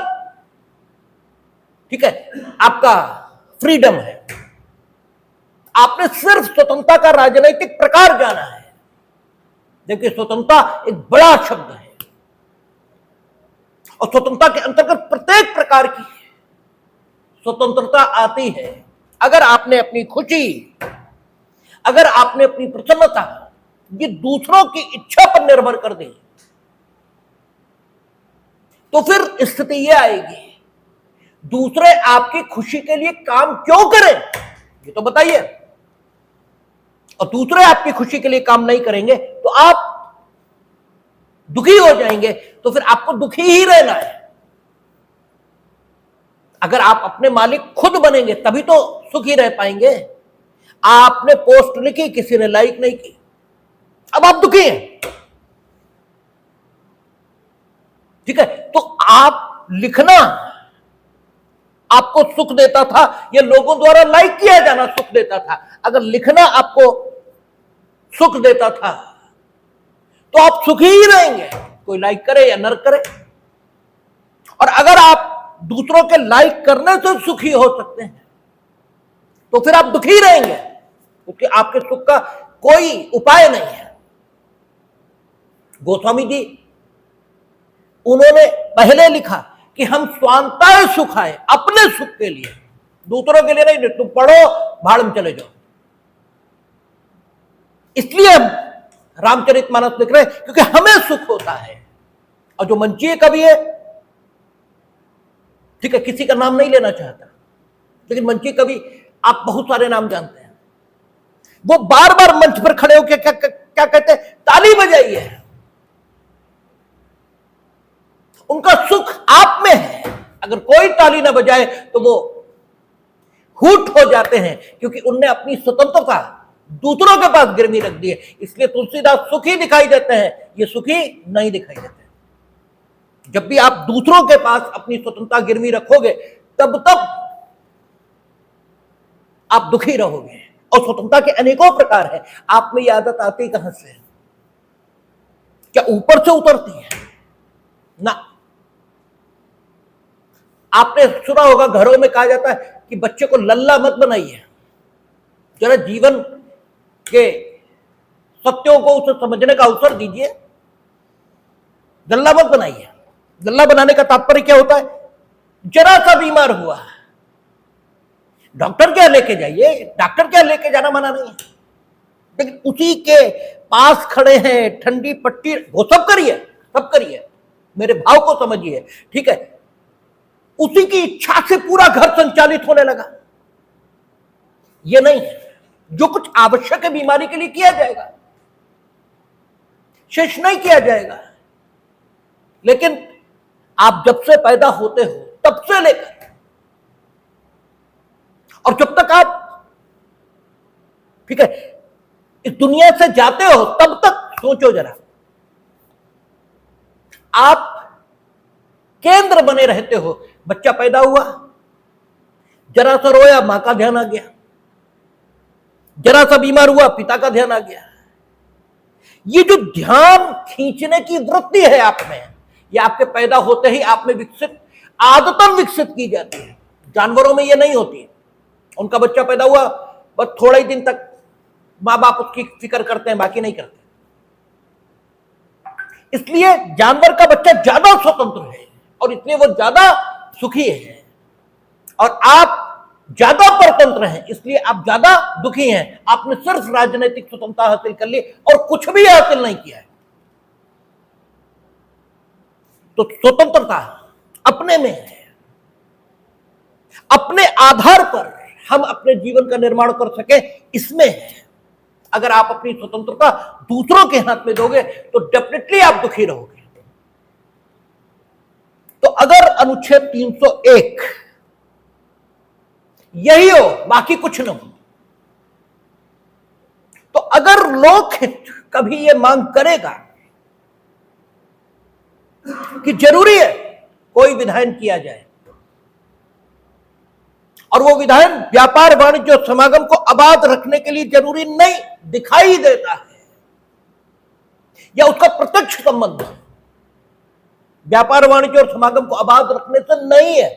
ठीक है, आपका फ्रीडम है। आपने सिर्फ स्वतंत्रता का राजनैतिक प्रकार जाना है। देखिए, स्वतंत्रता एक बड़ा शब्द है और स्वतंत्रता के अंतर्गत प्रत्येक प्रकार की स्वतंत्रता आती है। अगर आपने अपनी खुशी, अगर आपने अपनी प्रसन्नता ये दूसरों की इच्छा पर निर्भर कर दी तो फिर स्थिति यह आएगी, दूसरे आपकी खुशी के लिए काम क्यों करें ये तो बताइए। और दूसरे आपकी खुशी के लिए काम नहीं करेंगे तो आप दुखी हो जाएंगे, तो फिर आपको दुखी ही रहना है। अगर आप अपने मालिक खुद बनेंगे तभी तो सुखी रह पाएंगे। आपने पोस्ट लिखी, किसी ने लाइक नहीं की, अब आप दुखी हैं, ठीक है। तो आप लिखना आपको सुख देता था, ये लोगों द्वारा लाइक किया जाना सुख देता था। अगर लिखना आपको सुख देता था तो आप सुखी ही रहेंगे, कोई लाइक करे या न करे। और अगर आप दूसरों के लाइक करने से सुखी हो सकते हैं तो फिर आप दुखी रहेंगे, क्योंकि आपके सुख का कोई उपाय नहीं है। गोस्वामी जी उन्होंने पहले लिखा कि हम स्वांताय सुख आए, अपने सुख के लिए, दूसरों के लिए नहीं। तुम पढ़ो, भाड़ में चले जाओ। इसलिए हम रामचरितमानस लिख रहे हैं क्योंकि हमें सुख होता है। और जो मंचीय कवि है, ठीक है, किसी का नाम नहीं लेना चाहता, लेकिन मंचीय कवि आप बहुत सारे नाम जानते हैं, वो बार बार मंच पर खड़े होकर क्या कहते हैं? ताली बजाइए। उनका सुख आप में है। अगर कोई ताली ना बजाए तो वो हुट हो जाते हैं, क्योंकि उनने अपनी स्वतंत्रता दूसरों के पास गिरवी रख दी है। इसलिए तुलसीदास सुखी दिखाई देते हैं, ये सुखी नहीं दिखाई देते। जब भी आप दूसरों के पास अपनी स्वतंत्रता गिरवी रखोगे, तब तब आप दुखी रहोगे। और स्वतंत्रता के अनेकों प्रकार है। आप में ये आदत आती कहां से है? क्या ऊपर से उतरती है? ना। आपने सुना होगा, घरों में कहा जाता है कि बच्चे को लल्ला मत बनाइए, जरा जीवन के सत्यों को उसे समझने का अवसर दीजिए, लल्ला मत बनाइए। लल्ला बनाने का तात्पर्य क्या होता है? जरा सा बीमार हुआ, डॉक्टर क्या लेके जाइए, डॉक्टर क्या लेके जाना मना नहीं है, लेकिन उसी के पास खड़े हैं, ठंडी पट्टी, वो सब करिए, सब करिए, मेरे भाव को समझिए, ठीक है। उसी की इच्छा से पूरा घर संचालित होने लगा। यह नहीं है। जो कुछ आवश्यक है बीमारी के लिए किया जाएगा, शेष नहीं किया जाएगा। लेकिन आप जब से पैदा होते हो तब से लेकर और जब तक आप, ठीक है, इस दुनिया से जाते हो तब तक सोचो जरा, आप केंद्र बने रहते हो। बच्चा पैदा हुआ, जरा सा रोया, मां का ध्यान आ गया, जरा सा बीमार हुआ, पिता का ध्यान आ गया। ये जो ध्यान खींचने की वृत्ति है आप में, ये आपके पैदा होते ही आप में विकसित, आदतन विकसित की जाती है। जानवरों में ये नहीं होती है। उनका बच्चा पैदा हुआ, बस थोड़े ही दिन तक मां बाप उसकी फिक्र करते हैं, बाकी नहीं करते। इसलिए जानवर का बच्चा ज्यादा स्वतंत्र है और इसलिए वो ज्यादा सुखी है, और आप ज्यादा परतंत्र हैं, इसलिए आप ज्यादा दुखी हैं। आपने सिर्फ राजनीतिक स्वतंत्रता हासिल कर ली और कुछ भी हासिल नहीं किया है। तो स्वतंत्रता अपने में है। अपने आधार पर हम अपने जीवन का निर्माण कर सके, इसमें है। अगर आप अपनी स्वतंत्रता दूसरों के हाथ में दोगे तो डेफिनेटली आप दुखी रहोगे। तो अगर अनुच्छेद 301 यही हो, बाकी कुछ न हो, तो अगर लोकहित कभी यह मांग करेगा कि जरूरी है कोई विधायन किया जाए, और वो विधायन व्यापार वाणिज्य और समागम को आबाद रखने के लिए जरूरी नहीं दिखाई देता है, या उसका प्रत्यक्ष संबंध व्यापार वाणिज्य और समागम को आबाद रखने से नहीं है,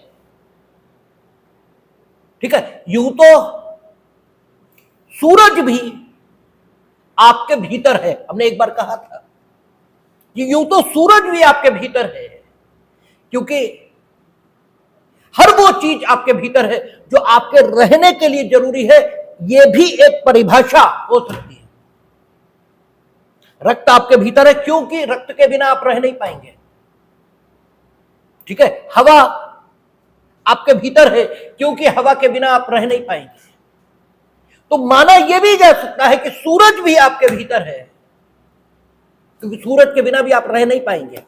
ठीक है। यूं तो सूरज भी आपके भीतर है, हमने एक बार कहा था कि यूं तो सूरज भी आपके भीतर है, क्योंकि हर वो चीज आपके भीतर है जो आपके रहने के लिए जरूरी है। यह भी एक परिभाषा हो सकती है। रक्त आपके भीतर है क्योंकि रक्त के बिना आप रह नहीं पाएंगे, ठीक है। हवा आपके भीतर है क्योंकि हवा के बिना आप रह नहीं पाएंगे। तो माना यह भी जा सकता है कि सूरज भी आपके भीतर है, क्योंकि सूरज के बिना भी आप रह नहीं पाएंगे।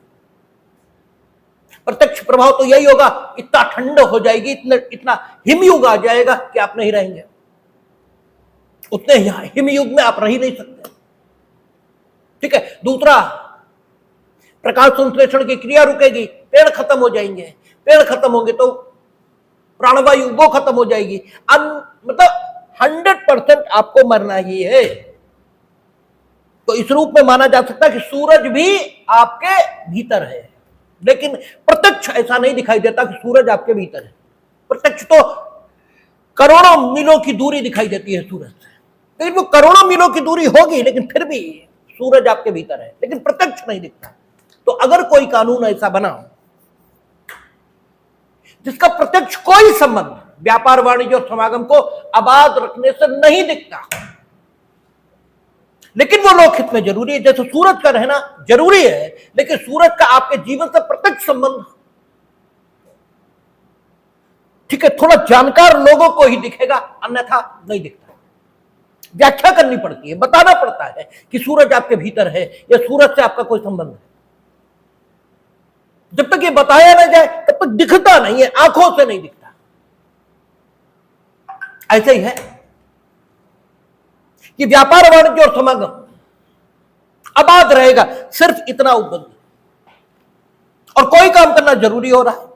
प्रत्यक्ष प्रभाव तो यही होगा, इतना ठंड हो जाएगी, इतना हिमयुग आ जाएगा कि आप नहीं रहेंगे। उतने हिमयुग में आप रह ही नहीं सकते, ठीक है। दूसरा, प्रकाश संश्लेषण की क्रिया रुकेगी, पेड़ खत्म हो जाएंगे, पेड़ खत्म होंगे तो प्राणवायु वो खत्म हो जाएगी। मतलब 100% आपको मरना ही है। तो इस रूप में माना जा सकता है कि सूरज भी आपके भीतर है, लेकिन प्रत्यक्ष ऐसा नहीं दिखाई देता कि सूरज आपके भीतर है। प्रत्यक्ष तो करोड़ों मीलों की दूरी दिखाई देती है सूरज से, लेकिन वो करोड़ों मीलों की दूरी होगी, लेकिन फिर भी सूरज आपके भीतर है, लेकिन प्रत्यक्ष नहीं दिखता। तो अगर कोई कानून ऐसा बना जिसका प्रत्यक्ष कोई संबंध व्यापार वाणिज्य और समागम को आबाद रखने से नहीं दिखता, लेकिन वो लोकहित में जरूरी है, जैसे सूरज का रहना जरूरी है, लेकिन सूरज का आपके जीवन से प्रत्यक्ष संबंध, ठीक है, थोड़ा जानकार लोगों को ही दिखेगा, अन्यथा नहीं दिखता। व्याख्या करनी पड़ती है, बताना पड़ता है कि सूरज आपके भीतर है या सूरज से आपका कोई संबंध है। जब तक ये बताया ना जाए तब तक दिखता नहीं है, आंखों से नहीं दिखता। ऐसे ही है कि व्यापार वाणिज्य और समागम आबाद रहेगा, सिर्फ इतना उपबंध, और कोई काम करना जरूरी हो रहा है।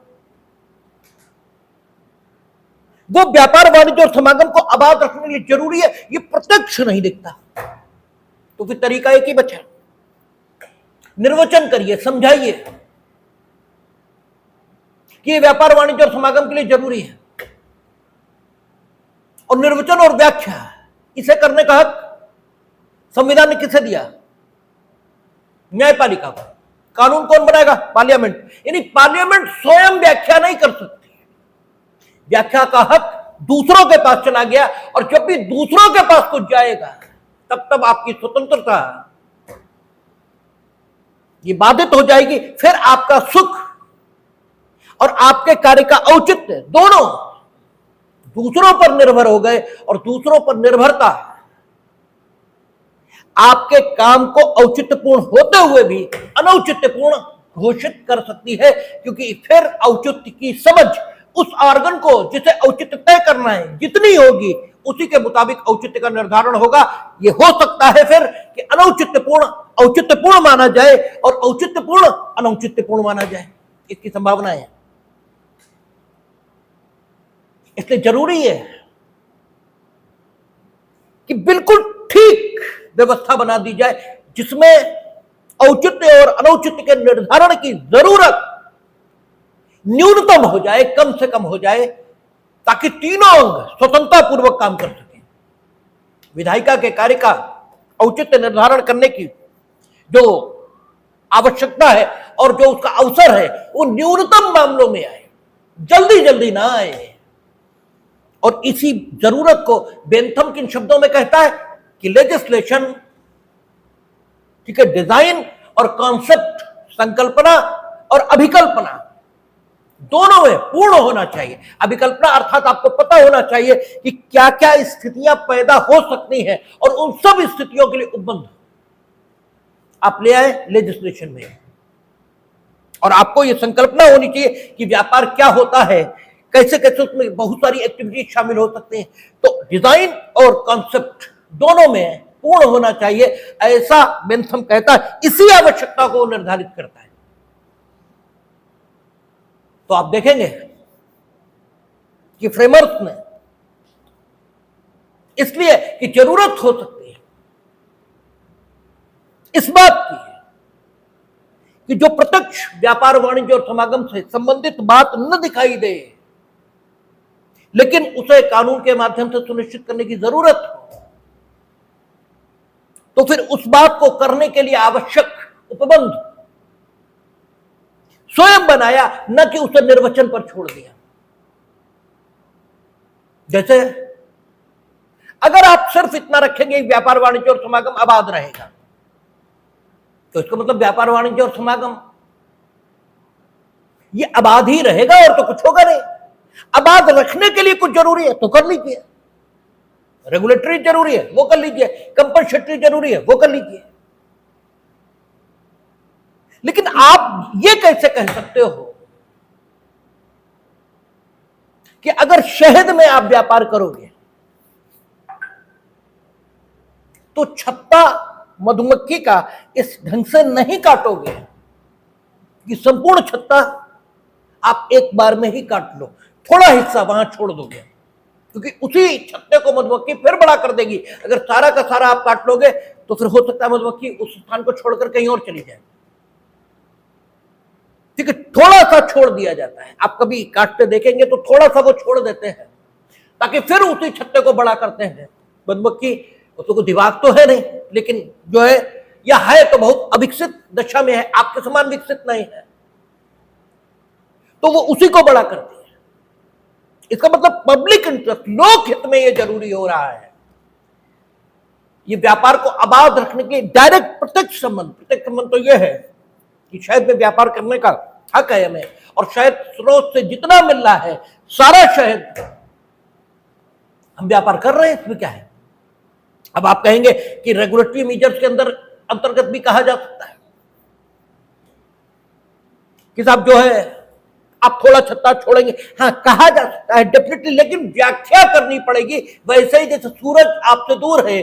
वो व्यापार वाणिज्य और समागम को आबाद रखने के लिए जरूरी है, ये प्रत्यक्ष नहीं दिखता, तो फिर तरीका एक ही बचा, निर्वचन करिए, समझाइए कि ये व्यापार वाणिज्य और समागम के लिए जरूरी है। और निर्वचन और व्याख्या इसे करने का हक संविधान ने किसे दिया? न्यायपालिका को। कानून कौन बनाएगा? पार्लियामेंट। यानी पार्लियामेंट स्वयं व्याख्या नहीं कर सकती, व्याख्या का हक दूसरों के पास चला गया, और जब भी दूसरों के पास कुछ जाएगा तब तब आपकी स्वतंत्रता ये बाधित हो जाएगी। फिर आपका सुख और आपके कार्य का औचित्य दोनों दूसरों पर निर्भर हो गए, और दूसरों पर निर्भरता आपके काम को औचित्यपूर्ण होते हुए भी अनौचित्यपूर्ण घोषित कर सकती है, क्योंकि फिर औचित्य की समझ उस ऑर्गन को जिसे औचित्य तय करना है जितनी होगी उसी के मुताबिक औचित्य का निर्धारण होगा। यह हो सकता है फिर कि अनौचित्यपूर्ण औचित्यपूर्ण माना जाए और औचित्यपूर्ण अनौचित्यपूर्ण माना जाए, इसकी संभावना है। इसलिए जरूरी है कि बिल्कुल ठीक व्यवस्था बना दी जाए जिसमें औचित्य और अनौचित्य के निर्धारण की जरूरत न्यूनतम हो जाए, कम से कम हो जाए, ताकि तीनों अंग स्वतंत्रता पूर्वक काम कर सकें। विधायिका के कार्य का औचित्य निर्धारण करने की जो आवश्यकता है और जो उसका अवसर है वो न्यूनतम मामलों में आए, जल्दी जल्दी ना आए। और इसी जरूरत को बेंथम किन शब्दों में कहता है कि लेजिस्लेशन, ठीक है, डिजाइन और कॉन्सेप्ट, संकल्पना और अभिकल्पना दोनों में पूर्ण होना चाहिए। अभिकल्पना अर्थात आपको पता होना चाहिए कि क्या क्या स्थितियां पैदा हो सकती हैं, और उन सब स्थितियों के लिए उपबंध आप ले आए लेजिस्लेशन में। और आपको यह संकल्पना होनी चाहिए कि व्यापार क्या होता है, कैसे कैसे उसमें बहुत सारी एक्टिविटीज शामिल हो सकते हैं। तो डिजाइन और कॉन्सेप्ट दोनों में पूर्ण होना चाहिए, ऐसा बेंथम कहता है। इसी आवश्यकता को निर्धारित करता है। तो आप देखेंगे कि फ्रेमर्स ने इसलिए कि जरूरत हो सकती है इस बात की कि जो प्रत्यक्ष व्यापार वाणिज्य और समागम से संबंधित बात न दिखाई दे, लेकिन उसे कानून के माध्यम से सुनिश्चित करने की जरूरत हो, तो फिर उस बात को करने के लिए आवश्यक उपबंध स्वयं बनाया, न कि उसे निर्वचन पर छोड़ दिया। जैसे अगर आप सिर्फ इतना रखेंगे व्यापार वाणिज्य और समागम आबाद रहेगा, तो इसका मतलब व्यापार वाणिज्य और समागम ये आबाद ही रहेगा और तो कुछ होगा नहीं। आबाद रखने के लिए कुछ जरूरी है तो कर लीजिए, रेगुलेटरी जरूरी है वो कर लीजिए, कंपल्सरी जरूरी है वो कर लीजिए। लेकिन आप ये कैसे कह सकते हो कि अगर शहद में आप व्यापार करोगे तो छत्ता मधुमक्खी का इस ढंग से नहीं काटोगे कि संपूर्ण छत्ता आप एक बार में ही काट लो, थोड़ा हिस्सा वहां छोड़ दोगे, क्योंकि उसी छत्ते को मधुमक्खी फिर बड़ा कर देगी। अगर सारा का सारा आप काट लोगे तो फिर हो सकता है मधुमक्खी उस स्थान को छोड़कर कहीं और चली जाए। ठीक है, थोड़ा सा छोड़ दिया जाता है। आप कभी काटते देखेंगे तो थोड़ा सा वो छोड़ देते हैं ताकि फिर उसी छत्ते को बड़ा करते हैं। मधुमक्खी उसको दिमाग तो है नहीं, लेकिन जो है या है तो बहुत अविकसित दशा में है, आपके समान विकसित नहीं है, तो वो उसी को बड़ा करती है। इसका मतलब पब्लिक इंटरेस्ट, लोक हित में ये जरूरी हो रहा है। ये व्यापार को आबाद रखने के लिए डायरेक्ट प्रत्यक्ष संबंध तो यह है कि शहद में व्यापार करने का हक है हमें, और शहद स्रोत से जितना मिल रहा है सारा शहद हम व्यापार कर रहे हैं, इसमें क्या है। अब आप कहेंगे कि रेगुलेटरी मेजर्स के अंतर्गत भी कहा जा सकता है कि साहब जो है आप थोड़ा छत्ता छोड़ेंगे, हाँ कहा जा सकता है डेफिनेटली, लेकिन व्याख्या करनी पड़ेगी। वैसे ही जैसे सूरज आपसे दूर है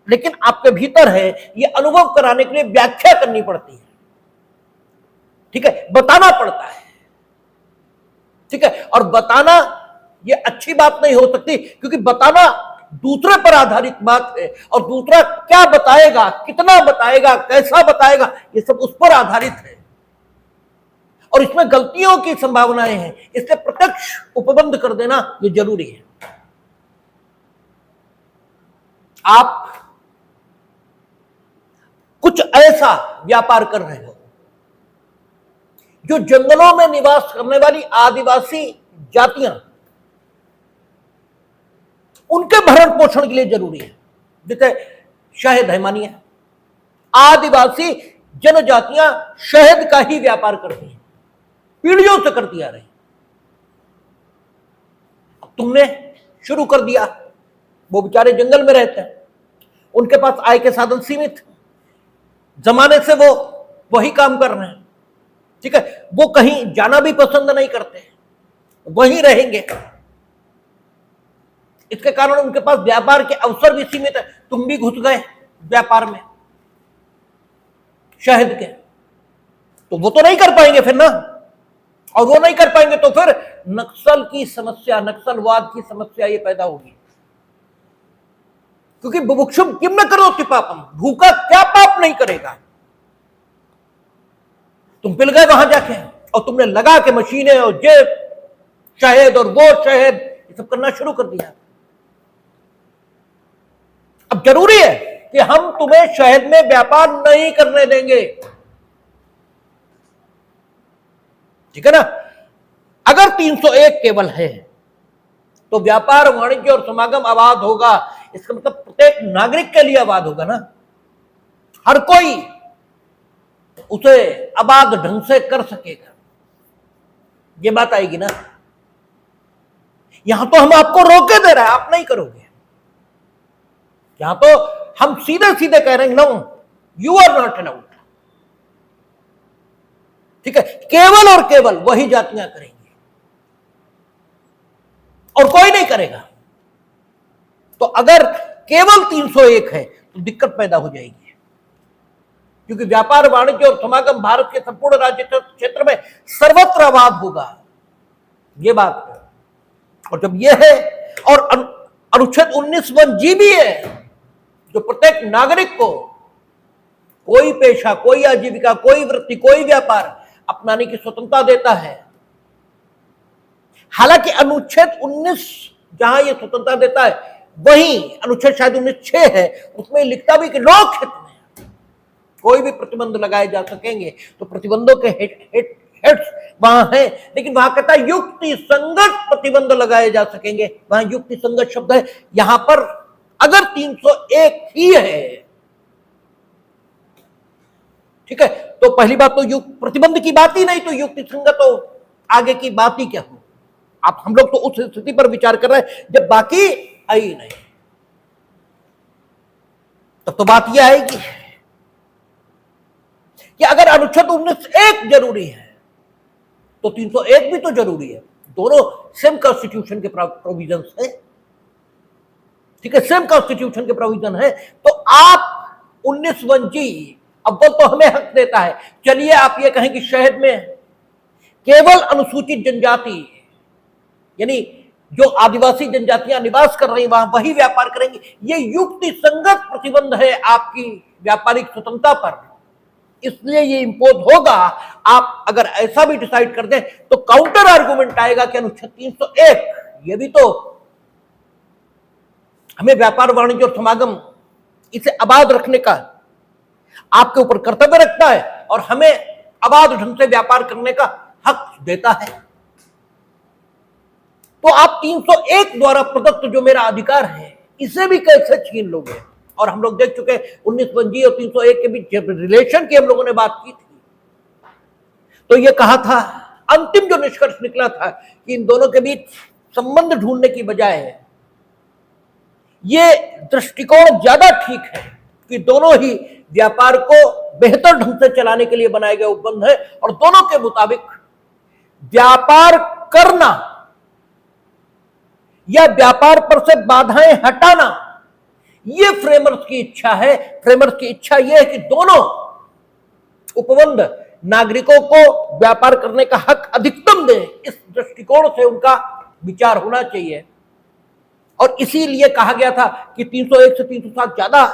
लेकिन आपके भीतर है, ये अनुभव कराने के लिए व्याख्या करनी पड़ती है, ठीक है, बताना पड़ता है, ठीक है। और बताना ये अच्छी बात नहीं हो सकती, क्योंकि बताना दूसरे पर आधारित बात है, और दूसरा क्या बताएगा, कितना बताएगा, कैसा बताएगा, ये सब उस पर आधारित है, और इसमें गलतियों की संभावनाएं हैं, इसलिए प्रत्यक्ष उपबंध कर देना ये जरूरी है। आप कुछ ऐसा व्यापार कर रहे हो जो जंगलों में निवास करने वाली आदिवासी जातियां, उनके भरण पोषण के लिए जरूरी है। जैसे शहद है, मानिए आदिवासी जनजातियां शहद का ही व्यापार करती हैं, पीढ़ियों से करती आ रही। अब तुमने शुरू कर दिया, वो बेचारे जंगल में रहते हैं, उनके पास आय के साधन सीमित, जमाने से वो वही काम कर रहे हैं, ठीक है, वो कहीं जाना भी पसंद नहीं करते, वहीं रहेंगे। इसके कारण उनके पास व्यापार के अवसर भी सीमित है। तुम भी घुस गए व्यापार में शहद के, तो वो तो नहीं कर पाएंगे फिर ना, और वो नहीं कर पाएंगे तो फिर नक्सल की समस्या, नक्सलवाद की समस्या ये पैदा होगी। क्योंकि बुभुक्षुम किम न करोति पापम, भूखा क्या पाप नहीं करेगा। तुम पिल गए वहां जाके, और तुमने लगा के मशीनें और ये शहद और वो शहद ये सब करना शुरू कर दिया। अब जरूरी है कि हम तुम्हें शहद में व्यापार नहीं करने देंगे, ठीक है ना। अगर 301 केवल है तो व्यापार, वाणिज्य और समागम अबाध होगा। इसका मतलब प्रत्येक नागरिक के लिए अबाध होगा ना, हर कोई उसे अबाध ढंग से कर सकेगा, ये बात आएगी ना। यहां तो हम आपको रोके दे रहे हैं, आप नहीं करोगे। यहां तो हम सीधे सीधे कह रहे हैं, no you are not allowed, ठीक है। केवल और केवल वही जातियां करेंगी और कोई नहीं करेगा। तो अगर केवल 301 है तो दिक्कत पैदा हो जाएगी, क्योंकि व्यापार, वाणिज्य और समागम भारत के संपूर्ण राज्य क्षेत्र में सर्वत्र आबाद होगा, ये बात है। और जब यह है, और अनुच्छेद 19(1)(g) भी है, जो प्रत्येक नागरिक को कोई पेशा, कोई आजीविका, कोई वृत्ति, कोई व्यापार अपनाने की स्वतंत्रता देता है। हालांकि अनुच्छेद 19 जहां ये स्वतंत्रता देता है, वहीं अनुच्छेद शायद 19(6) है, उसमें लिखता भी कि लोक हित में कोई भी प्रतिबंध लगाए जा सकेंगे। तो प्रतिबंधों के हेड्स वहां है, लेकिन वहां कहता है युक्ति संगत प्रतिबंध लगाए जा सकेंगे, वहां युक्ति संगत शब्द है। यहां पर अगर 301 ही है, ठीक है, तो पहली बात तो प्रतिबंध की बात ही नहीं, तो युक्ति संगत तो आगे की बात ही क्या हो। आप हम लोग तो उस स्थिति पर विचार कर रहे हैं जब बाकी आई नहीं, तब तो बात यह आएगी कि अगर अनुच्छेद 19(1) जरूरी है तो 301 भी तो जरूरी है। दोनों सेम कॉन्स्टिट्यूशन के प्रोविजंस है, ठीक है, सेम कॉन्स्टिट्यूशन के प्रोविजन है। तो आप 19(1)(g) अव्वल तो हमें हक देता है। चलिए आप ये कहें कि शहद में केवल अनुसूचित जनजाति, यानी जो आदिवासी जनजातियां निवास कर रही वहां वही व्यापार करेंगी, ये युक्ति संगत प्रतिबंध है आपकी व्यापारिक स्वतंत्रता पर, इसलिए ये इंपोज होगा। आप अगर ऐसा भी डिसाइड कर दें तो काउंटर आर्गुमेंट आएगा कि अनुच्छेद 301 ये भी तो हमें व्यापार, वाणिज्य और समागम इसे आबाद रखने का आपके ऊपर कर्तव्य रखता है, और हमें आबाद ढंग से व्यापार करने का हक देता है। तो आप 301 द्वारा प्रदत्त जो मेरा अधिकार है, इसे भी कैसे छीन लोगे। और हम लोग देख चुके 19(1)(g) और 301 के बीच रिलेशन की हम लोगों ने बात की थी, तो ये कहा था, अंतिम जो निष्कर्ष निकला था कि इन दोनों के बीच संबंध ढूंढने की बजाय ये दृष्टिकोण ज्यादा ठीक है कि दोनों ही व्यापार को बेहतर ढंग से चलाने के लिए बनाए गए उपबंध है, और दोनों के मुताबिक व्यापार करना या व्यापार पर से बाधाएं हटाना, यह फ्रेमर्स की इच्छा है। फ्रेमर्स की इच्छा यह है कि दोनों उपबंध नागरिकों को व्यापार करने का हक अधिकतम दें। इस दृष्टिकोण से उनका विचार होना चाहिए और इसीलिए कहा गया था कि 301 से 307 ज्यादा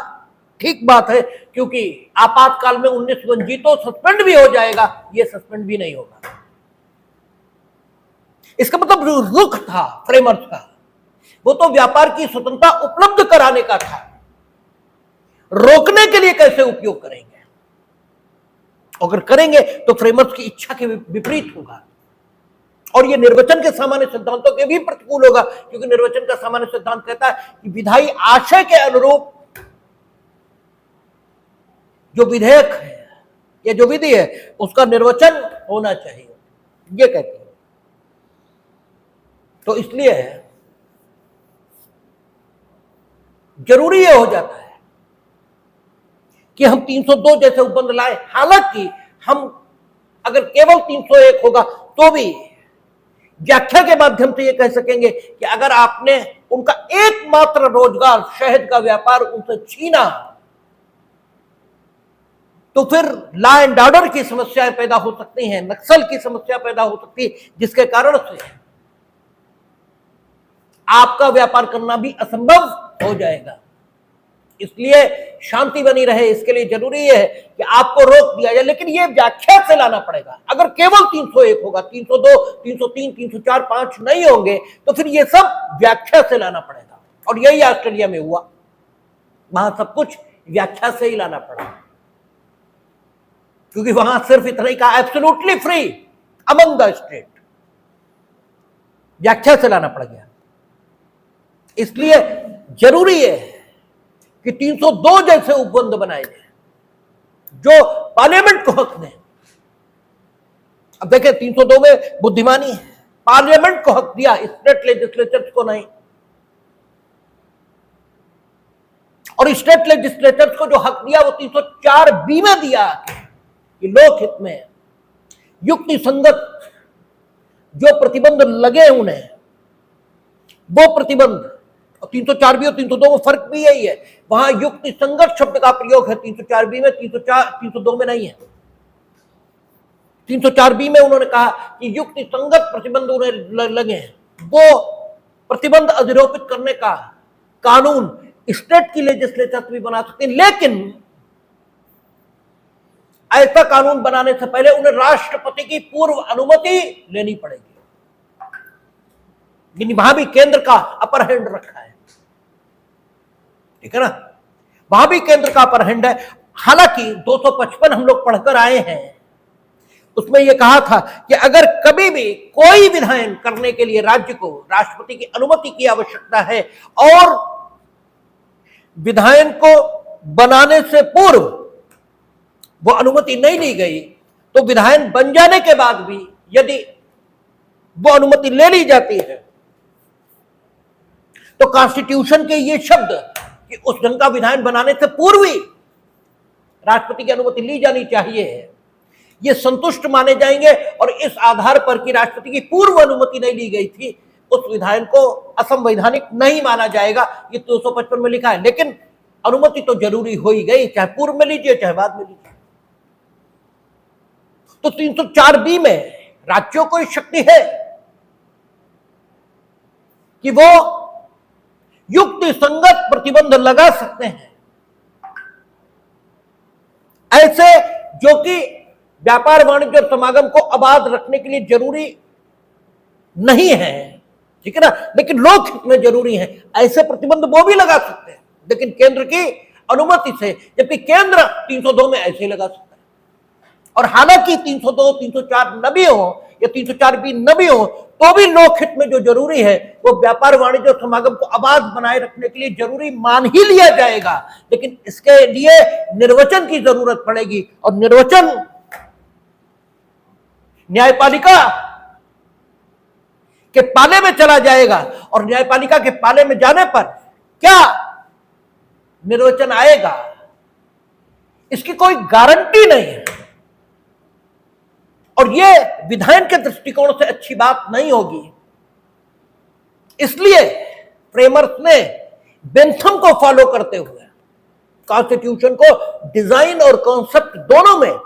ठीक बात है, क्योंकि आपातकाल में 19 वनजी तो सस्पेंड भी हो जाएगा, यह सस्पेंड भी नहीं होगा। इसका मतलब रुख था फ्रेमर्स का, वो तो व्यापार की स्वतंत्रता उपलब्ध कराने का था, रोकने के लिए कैसे उपयोग करेंगे। अगर करेंगे तो फ्रेमर्स की इच्छा के विपरीत होगा और यह निर्वचन के सामान्य सिद्धांतों के भी प्रतिकूल होगा, क्योंकि निर्वचन का सामान्य सिद्धांत कहता है कि विधायी आशय के अनुरूप जो विधेयक है या जो विधि है उसका निर्वचन होना चाहिए, ये कहती है। तो इसलिए जरूरी यह हो जाता है कि हम 302 जैसे उपबंध लाए। हालांकि हम अगर केवल 301 होगा तो भी व्याख्या के माध्यम से यह कह सकेंगे कि अगर आपने उनका एकमात्र रोजगार शहद का व्यापार उनसे छीना तो फिर लॉ एंड ऑर्डर की समस्याएं पैदा हो सकती हैं, नक्सल की समस्या पैदा हो सकती है, जिसके कारण से आपका व्यापार करना भी असंभव हो जाएगा। इसलिए शांति बनी रहे, इसके लिए जरूरी है कि आपको रोक दिया जाए, लेकिन यह व्याख्या से लाना पड़ेगा। अगर केवल 301 होगा, 302, 303, 304, 5 नहीं होंगे तो फिर यह सब व्याख्या से लाना पड़ेगा। और यही ऑस्ट्रेलिया में हुआ, वहां सब कुछ व्याख्या से ही लाना पड़ा, क्योंकि वहां सिर्फ इतना ही कहा absolutely free among the state, व्याख्या से लाना पड़ गया। इसलिए जरूरी है कि 302 जैसे उपबंध बनाए जाए जो पार्लियामेंट को हक दें। अब देखें 302 में बुद्धिमानी है, पार्लियामेंट को हक दिया, स्टेट लेजिस्लेचर्स को नहीं। और स्टेट लेजिस्लेचर्स को जो हक दिया वो 304B में दिया कि लोकहित में युक्ति संगत जो प्रतिबंध लगे उन्हें वो प्रतिबंध, 304B और 302 में फर्क भी यही है, वहां युक्ति संगत शब्द का प्रयोग है 304B में, 302 में नहीं है। 304B में उन्होंने कहा कि युक्ति संगत प्रतिबंध उन्हें लगे हैं, वो प्रतिबंध अधिरोपित करने का कानून स्टेट की लेजिस्लेचर भी बना सकते हैं, लेकिन ऐसा कानून बनाने से पहले उन्हें राष्ट्रपति की पूर्व अनुमति लेनी पड़ेगी। वहां भी केंद्र का अपर हैंड रखा है, ठीक है ना, वहां भी केंद्र का अपर हैंड है। हालांकि 255 हम लोग पढ़कर आए हैं, उसमें यह कहा था कि अगर कभी भी कोई विधायन करने के लिए राज्य को राष्ट्रपति की अनुमति की आवश्यकता है और विधायन को बनाने से पूर्व वो अनुमति नहीं ली गई, तो विधायन बन जाने के बाद भी यदि वो अनुमति ले ली जाती है तो कॉन्स्टिट्यूशन के ये शब्द कि उस ढंग का विधायन बनाने से पूर्व ही राष्ट्रपति की अनुमति ली जानी चाहिए, ये संतुष्ट माने जाएंगे। और इस आधार पर कि राष्ट्रपति की पूर्व अनुमति नहीं ली गई थी, उस विधायन को असंवैधानिक नहीं माना जाएगा। ये 255 में लिखा है, लेकिन अनुमति तो जरूरी हो ही गई, चाहे पूर्व में लीजिए चाहे बाद में लीजिए। तो 304B में राज्यों को शक्ति है कि वो युक्ति संगत प्रतिबंध लगा सकते हैं, ऐसे जो कि व्यापार वाणिज्य और समागम को आबाद रखने के लिए जरूरी नहीं है, ठीक है ना, लेकिन लोकहित में जरूरी है। ऐसे प्रतिबंध वो भी लगा सकते हैं, लेकिन केंद्र की अनुमति से, जबकि केंद्र 302 में ऐसे ही लगा सकता है। और हालांकि 302, 304 न भी हो या 304B न भी हो, तो भी लोकहित में जो जरूरी है वो व्यापार वाणिज्य और समागम को आबाद बनाए रखने के लिए जरूरी मान ही लिया जाएगा। लेकिन इसके लिए निर्वचन की जरूरत पड़ेगी, और निर्वचन न्यायपालिका के पाले में चला जाएगा। और न्यायपालिका के पाले में जाने पर क्या निर्वचन आएगा इसकी कोई गारंटी नहीं है। और ये विधायन के दृष्टिकोण से अच्छी बात नहीं होगी। इसलिए फ्रेमर्स ने बेंथम को फॉलो करते हुए कॉन्स्टिट्यूशन को डिजाइन और कॉन्सेप्ट दोनों में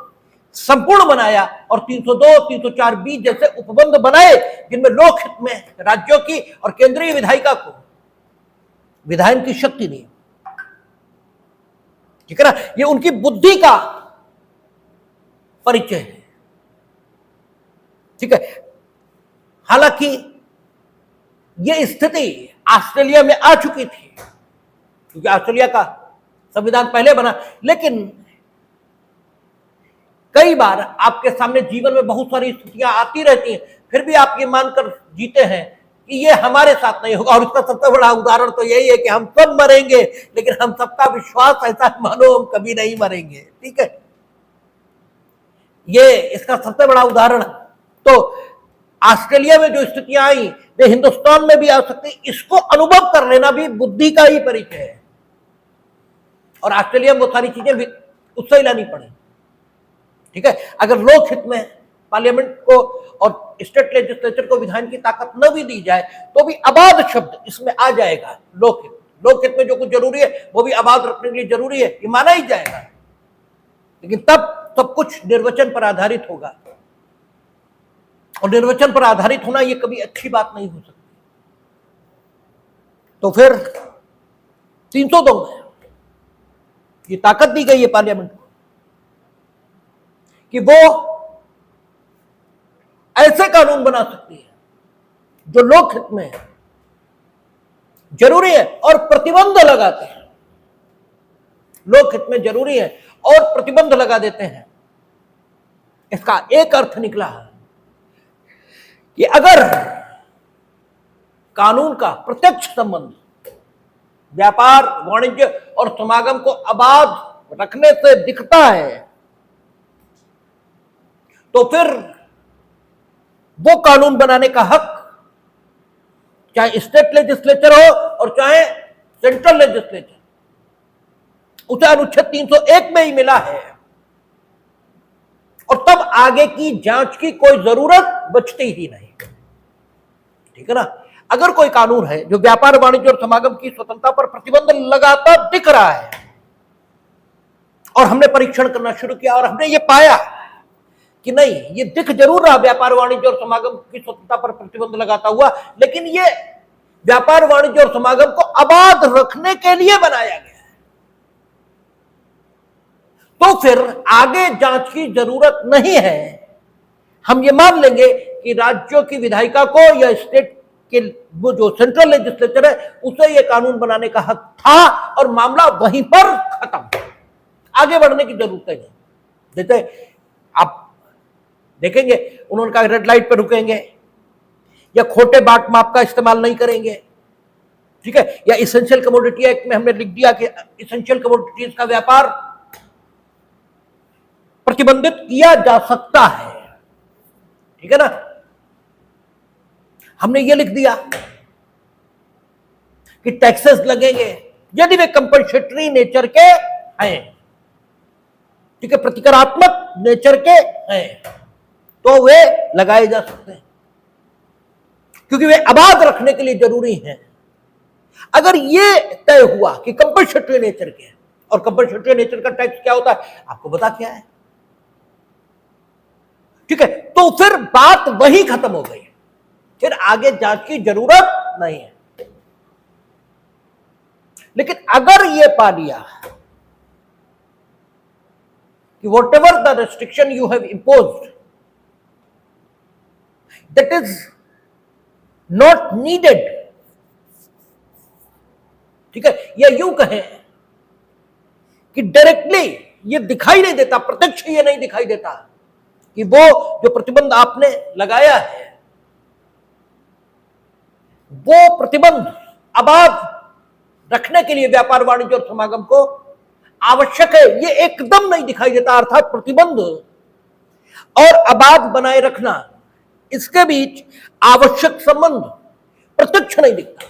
संपूर्ण बनाया और 302, 304B जैसे उपबंध बनाए जिनमें लोकहित में राज्यों की और केंद्रीय विधायिका को विधायन की शक्ति दी। ठीक है ना, ये उनकी बुद्धि का परिचय है। ठीक है, हालांकि ये स्थिति ऑस्ट्रेलिया में आ चुकी थी क्योंकि ऑस्ट्रेलिया का संविधान पहले बना, लेकिन कई बार आपके सामने जीवन में बहुत सारी स्थितियां आती रहती हैं, फिर भी आप ये मानकर जीते हैं कि ये हमारे साथ नहीं होगा। और इसका सबसे बड़ा उदाहरण तो यही है कि हम सब मरेंगे, लेकिन हम सबका विश्वास ऐसा मानो हम कभी नहीं मरेंगे। ठीक है, ये इसका सबसे बड़ा उदाहरण। तो ऑस्ट्रेलिया में जो स्थितियां आई वे हिंदुस्तान में भी आ सकती, इसको अनुभव कर लेना भी बुद्धि का ही परिचय है। और ऑस्ट्रेलिया में वो सारी चीजें उससे ही लानी पड़े। ठीक है, अगर लोकहित में पार्लियामेंट को और स्टेट लेजिस्लेचर को विधान की ताकत न भी दी जाए तो भी आबाद शब्द इसमें आ जाएगा। लोकहित में जो कुछ जरूरी है वो भी आबाद रखने के लिए जरूरी है, ये माना ही जाएगा। लेकिन तब सब कुछ निर्वचन पर आधारित होगा, और निर्वचन पर आधारित होना ये कभी अच्छी बात नहीं हो सकती। तो फिर 302 में ये ताकत दी गई है पार्लियामेंट को कि वो ऐसे कानून बना सकती है जो लोकहित में जरूरी है और प्रतिबंध लगाते हैं। लोकहित में जरूरी है और प्रतिबंध लगा देते हैं। इसका एक अर्थ निकला कि अगर कानून का प्रत्यक्ष संबंध व्यापार, वाणिज्य और समागम को आबाद रखने से दिखता है तो फिर वो कानून बनाने का हक चाहे स्टेट लेजिस्लेचर हो और चाहे सेंट्रल लेजिस्लेचर, उसे अनुच्छेद 301 में ही मिला है। और तब आगे की जांच की कोई जरूरत बचती ही नहीं। ठीक है ना, अगर कोई कानून है जो व्यापार, वाणिज्य और समागम की स्वतंत्रता पर प्रतिबंध लगाता दिख रहा है और हमने परीक्षण करना शुरू किया और हमने ये पाया कि नहीं, ये दिख जरूर रहा व्यापार, वाणिज्य और समागम की स्वतंत्रता पर प्रतिबंध लगाता हुआ, लेकिन ये व्यापार, वाणिज्य और समागम को आबाद रखने के लिए बनाया गया है, तो फिर आगे जांच की जरूरत नहीं है। हम ये मान लेंगे कि राज्यों की विधायिका को या स्टेट के वो जो सेंट्रल लेजिस्लेचर है उसे ये कानून बनाने का हक था और मामला वहीं पर खत्म, आगे बढ़ने की जरूरत नहीं। जैसे आप देखेंगे उन्होंने कहा रेड लाइट पर रुकेंगे या खोटे बाट माप का इस्तेमाल नहीं करेंगे। ठीक है, या इसेंशियल कमोडिटी एक्ट में हमने लिख दिया कि इसेंशियल कमोडिटीज का व्यापार प्रतिबंधित किया जा सकता है। ठीक है ना, हमने ये लिख दिया कि टैक्सेस लगेंगे यदि वे कंपनसेटरी नेचर के हैं। ठीक है, प्रतिकारात्मक नेचर के हैं तो वे लगाए जा सकते हैं क्योंकि वे आबाद रखने के लिए जरूरी हैं। अगर ये तय हुआ कि कंपनसेटरी नेचर के, और कंपनसेटरी नेचर का टैक्स क्या होता है आपको पता क्या है, ठीक है, तो फिर बात वही खत्म हो गई, फिर आगे जांच की जरूरत नहीं है। लेकिन अगर ये पा लिया कि whatever the restriction you have imposed that is not needed, ठीक है, या यूं कहें कि डायरेक्टली ये दिखाई नहीं देता, प्रत्यक्ष ये नहीं दिखाई देता कि वो जो प्रतिबंध आपने लगाया है वो प्रतिबंध आबाद रखने के लिए व्यापार, वाणिज्य और समागम को आवश्यक है, ये एकदम नहीं दिखाई देता। अर्थात प्रतिबंध और आबाद बनाए रखना, इसके बीच आवश्यक संबंध प्रत्यक्ष नहीं दिखता।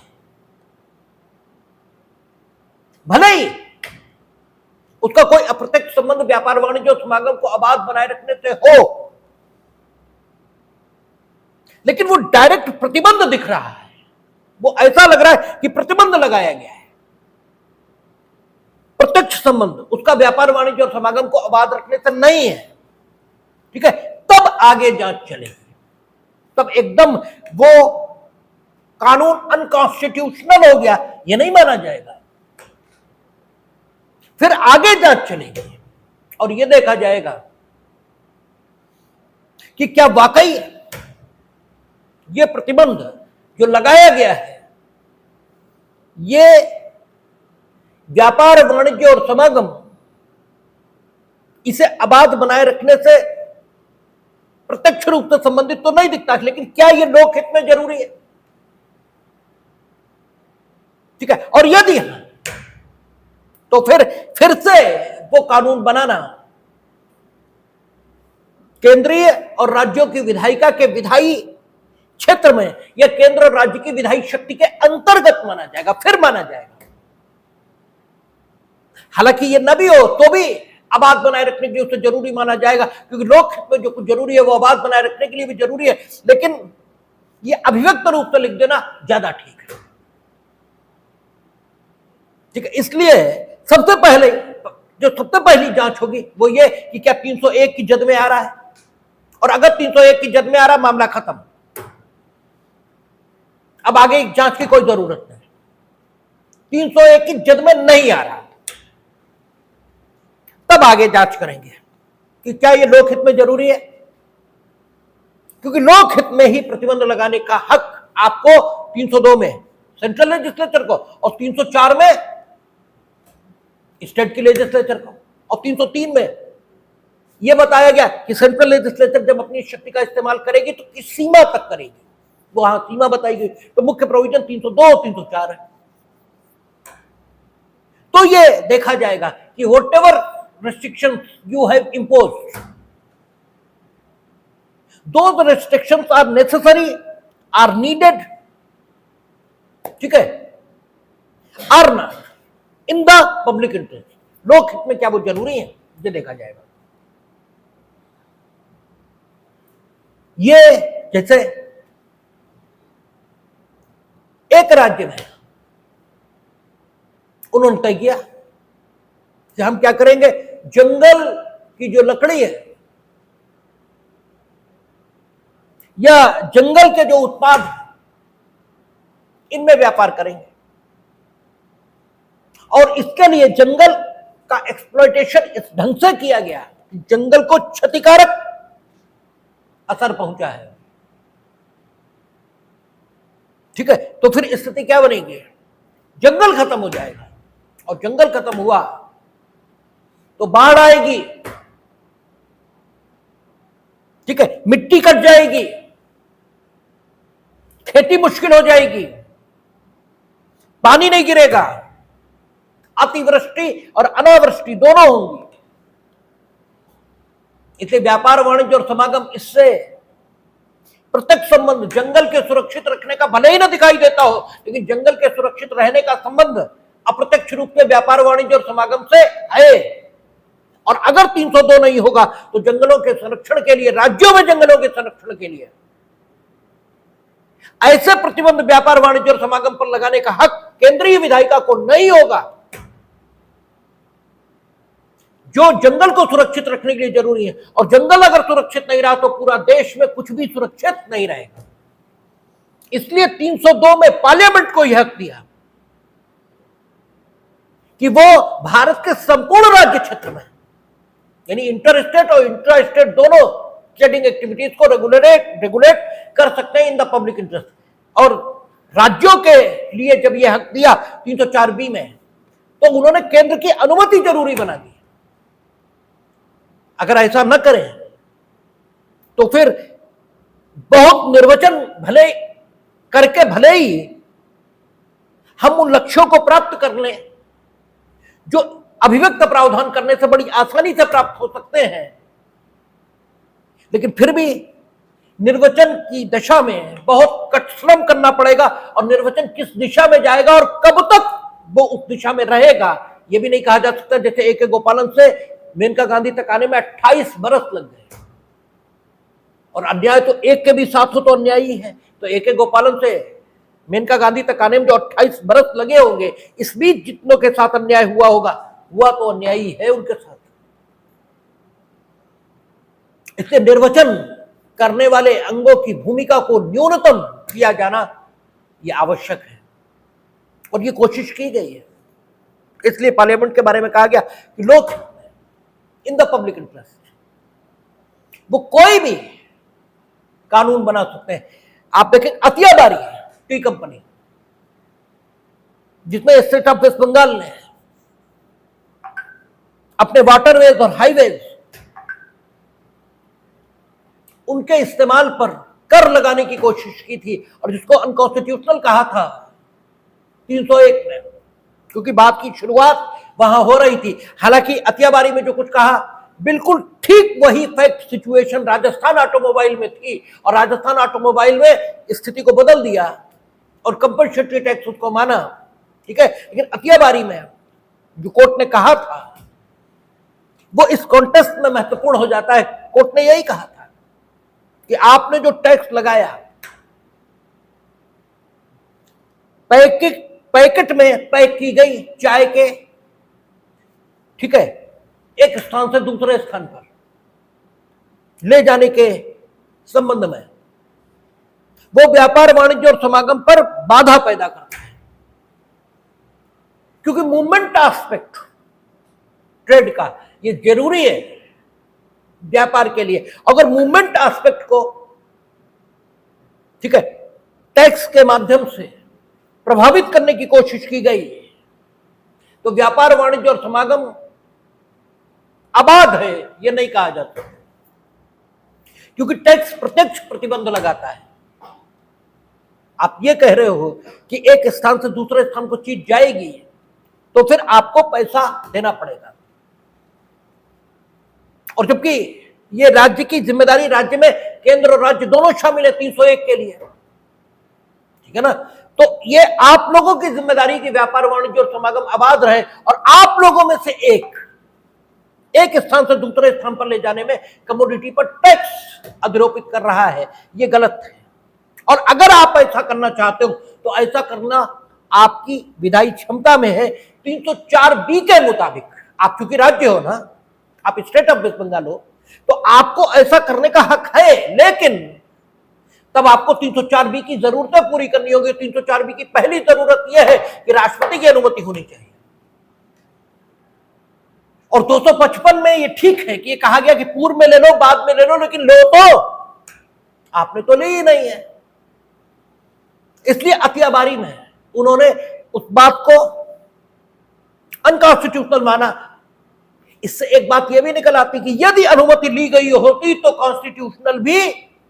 भले ही उसका कोई अप्रत्यक्ष संबंध व्यापार, वाणिज्य और समागम को आबाद बनाए रखने से हो, लेकिन वो डायरेक्ट प्रतिबंध दिख रहा है, वो ऐसा लग रहा है कि प्रतिबंध लगाया गया है। प्रत्यक्ष संबंध उसका व्यापार वाणिज्य और समागम को आबाद रखने से नहीं है, ठीक है। तब आगे जांच चलेगी, तब एकदम वो कानून अनकॉन्स्टिट्यूशनल हो गया, ये नहीं माना जाएगा। फिर आगे जांच चलेगी और ये देखा जाएगा कि क्या वाकई ये प्रतिबंध जो लगाया गया है ये व्यापार वाणिज्य और समागम इसे आबाद बनाए रखने से प्रत्यक्ष रूप से संबंधित तो नहीं दिखता, लेकिन क्या ये लोक हित में जरूरी है, ठीक है। और यदि तो फिर से वो कानून बनाना केंद्रीय और राज्यों की विधायिका के विधायी क्षेत्र में या केंद्र और राज्य की विधायी शक्ति के अंतर्गत माना जाएगा, फिर माना जाएगा। हालांकि ये न भी हो तो भी आबाद बनाए रखने के लिए उसे जरूरी माना जाएगा, क्योंकि लोक हित में जो कुछ जरूरी है वो आबाद बनाए रखने के लिए भी जरूरी है। लेकिन ये अभिव्यक्त रूप से लिख देना ज्यादा ठीक है, ठीक है। इसलिए सबसे पहली जांच होगी वो ये कि क्या 301 की जद में आ रहा है, और अगर 301 की जद में आ रहा, मामला खत्म, अब आगे जांच की कोई जरूरत नहीं। 301 की जद में नहीं आ रहा, तब आगे जांच करेंगे कि क्या ये लोक हित में जरूरी है, क्योंकि लोक हित में ही प्रतिबंध लगाने का हक आपको 302 में सेंट्रल लेजिस्लेचर को और 304 में स्टेट की लेजिस्लेचर को और 303 में यह बताया गया कि सेंट्रल लेजिस्लेचर जब अपनी शक्ति का इस्तेमाल करेगी तो किस सीमा तक करेगी, वो वहां सीमा बताई गई। तो मुख्य प्रोविजन 302 और 304 है। तो ये देखा जाएगा कि whatever restrictions you have imposed, those restrictions are necessary, are needed, ठीक है, are not in the public interest, लोक हित में क्या वो जरूरी है, ये देखा जाएगा। ये जैसे एक राज्य में उन्होंने तय किया कि हम क्या करेंगे, जंगल की जो लकड़ी है या जंगल के जो उत्पाद इनमें व्यापार करेंगे, और इसके लिए जंगल का एक्सप्लॉयटेशन इस ढंग से किया गया कि जंगल को क्षतिकारक असर पहुंचा है, ठीक है। तो फिर स्थिति क्या बनेगी, जंगल खत्म हो जाएगा, और जंगल खत्म हुआ तो बाढ़ आएगी, ठीक है, मिट्टी कट जाएगी, खेती मुश्किल हो जाएगी, पानी नहीं गिरेगा, अतिवृष्टि और अनावृष्टि दोनों होंगी। इसलिए व्यापार वाणिज्य और समागम इससे प्रत्यक्ष संबंध जंगल के सुरक्षित रखने का भले ही ना दिखाई देता हो, लेकिन जंगल के सुरक्षित रहने का संबंध अप्रत्यक्ष रूप में व्यापार वाणिज्य और समागम से है। और अगर 302 नहीं होगा तो जंगलों के संरक्षण के लिए, राज्यों में जंगलों के संरक्षण के लिए ऐसे प्रतिबंध व्यापार वाणिज्य और समागम पर लगाने का हक केंद्रीय विधायिका को नहीं होगा। जो जंगल को सुरक्षित रखने के लिए जरूरी है, और जंगल अगर सुरक्षित नहीं रहा तो पूरा देश में कुछ भी सुरक्षित नहीं रहेगा। इसलिए 302 में पार्लियामेंट को यह हक दिया कि वो भारत के संपूर्ण राज्य क्षेत्र में, यानी इंटर स्टेट और इंट्रा स्टेट दोनों ट्रेडिंग एक्टिविटीज को रेगुलेट कर सकते हैं इन द पब्लिक इंटरेस्ट। और राज्यों के लिए जब यह हक दिया 304B में, तो उन्होंने केंद्र की अनुमति जरूरी बना दी। अगर ऐसा न करें तो फिर बहुत निर्वचन भले करके भले ही हम उन लक्ष्यों को प्राप्त कर लें जो अभिव्यक्त प्रावधान करने से बड़ी आसानी से प्राप्त हो सकते हैं, लेकिन फिर भी निर्वचन की दशा में बहुत कठश्रम करना पड़ेगा, और निर्वचन किस दिशा में जाएगा और कब तक वो उस दिशा में रहेगा यह भी नहीं कहा जा सकता। जैसे AK गोपालन से मेनका गांधी तक आने में 28 बरस लग गए, और अन्याय तो एक के भी साथ हो तो अन्याय ही है। तो एक गोपालन से मेनका गांधी तक आने में जो 28 बरस लगे होंगे, इस बीच जितनों के साथ अन्याय हुआ होगा, हुआ तो अन्याय ही है उनके साथ। इसलिए निर्वचन करने वाले अंगों की भूमिका को न्यूनतम किया जाना यह आवश्यक है, और ये कोशिश की गई है। इसलिए पार्लियामेंट के बारे में कहा गया कि लोग इन द पब्लिक इंटरेस्ट वो कोई भी कानून बना सकते हैं। आप देखें अतियाबारी टी कंपनी, जिसमें स्टेट ऑफ वेस्ट बंगाल ने अपने वाटरवेज और हाईवेज उनके इस्तेमाल पर कर लगाने की कोशिश की थी, और जिसको अनकॉन्स्टिट्यूशनल कहा था 301 में, क्योंकि बात की शुरुआत वहां हो रही थी। हालांकि अतियाबारी में जो कुछ कहा बिल्कुल ठीक वही फैक्ट सिचुएशन राजस्थान ऑटोमोबाइल में थी, और राजस्थान ऑटोमोबाइल में स्थिति को बदल दिया और कंपनसेटरी टैक्स उसको माना, ठीक है। लेकिन अतियाबारी में जो कोर्ट ने कहा था वो इस कॉन्टेक्स्ट में महत्वपूर्ण हो जाता है। कोर्ट ने यही कहा था कि आपने जो टैक्स लगाया पैकेट में पैक की गई चाय के, ठीक है, एक स्थान से दूसरे स्थान पर ले जाने के संबंध में वो व्यापार वाणिज्य और समागम पर बाधा पैदा करता है, क्योंकि मूवमेंट एस्पेक्ट ट्रेड का ये जरूरी है व्यापार के लिए। अगर मूवमेंट एस्पेक्ट को, ठीक है, टैक्स के माध्यम से प्रभावित करने की कोशिश की गई तो व्यापार वाणिज्य और समागम अबाध है यह नहीं कहा जाता, क्योंकि टैक्स प्रत्यक्ष प्रतिबंध लगाता है। आप ये कह रहे हो कि एक स्थान से दूसरे स्थान को चीज जाएगी तो फिर आपको पैसा देना पड़ेगा, और जबकि ये राज्य की जिम्मेदारी, राज्य में केंद्र और राज्य दोनों शामिल है 301 के लिए, ठीक है ना। तो ये आप लोगों की जिम्मेदारी की व्यापार वाणिज्य और समागम आबाद रहे, और आप लोगों में से एक स्थान से दूसरे स्थान पर ले जाने में कमोडिटी पर टैक्स अधिरोपित कर रहा है, ये गलत है। और अगर आप ऐसा करना चाहते हो तो ऐसा करना आपकी विधायी क्षमता में है। 304B के मुताबिक, आप चूंकि राज्य हो ना, आप स्टेट ऑफ वेस्ट बंगाल हो, तो आपको ऐसा करने का हक है, लेकिन तब आपको 304B की जरूरतें पूरी करनी होगी। 304B की पहली जरूरत यह है कि राष्ट्रपति की अनुमति होनी चाहिए, और 255 में ये ठीक है कि ये कहा गया कि पूर्व में ले लो, बाद में ले लो, लेकिन लो तो आपने तो ली ही नहीं है। इसलिए अतियाबारी में उन्होंने उस बात को अनकॉन्स्टिट्यूशनल माना। इससे एक बात यह भी निकल आती कि यदि अनुमति ली गई होती तो कॉन्स्टिट्यूशनल भी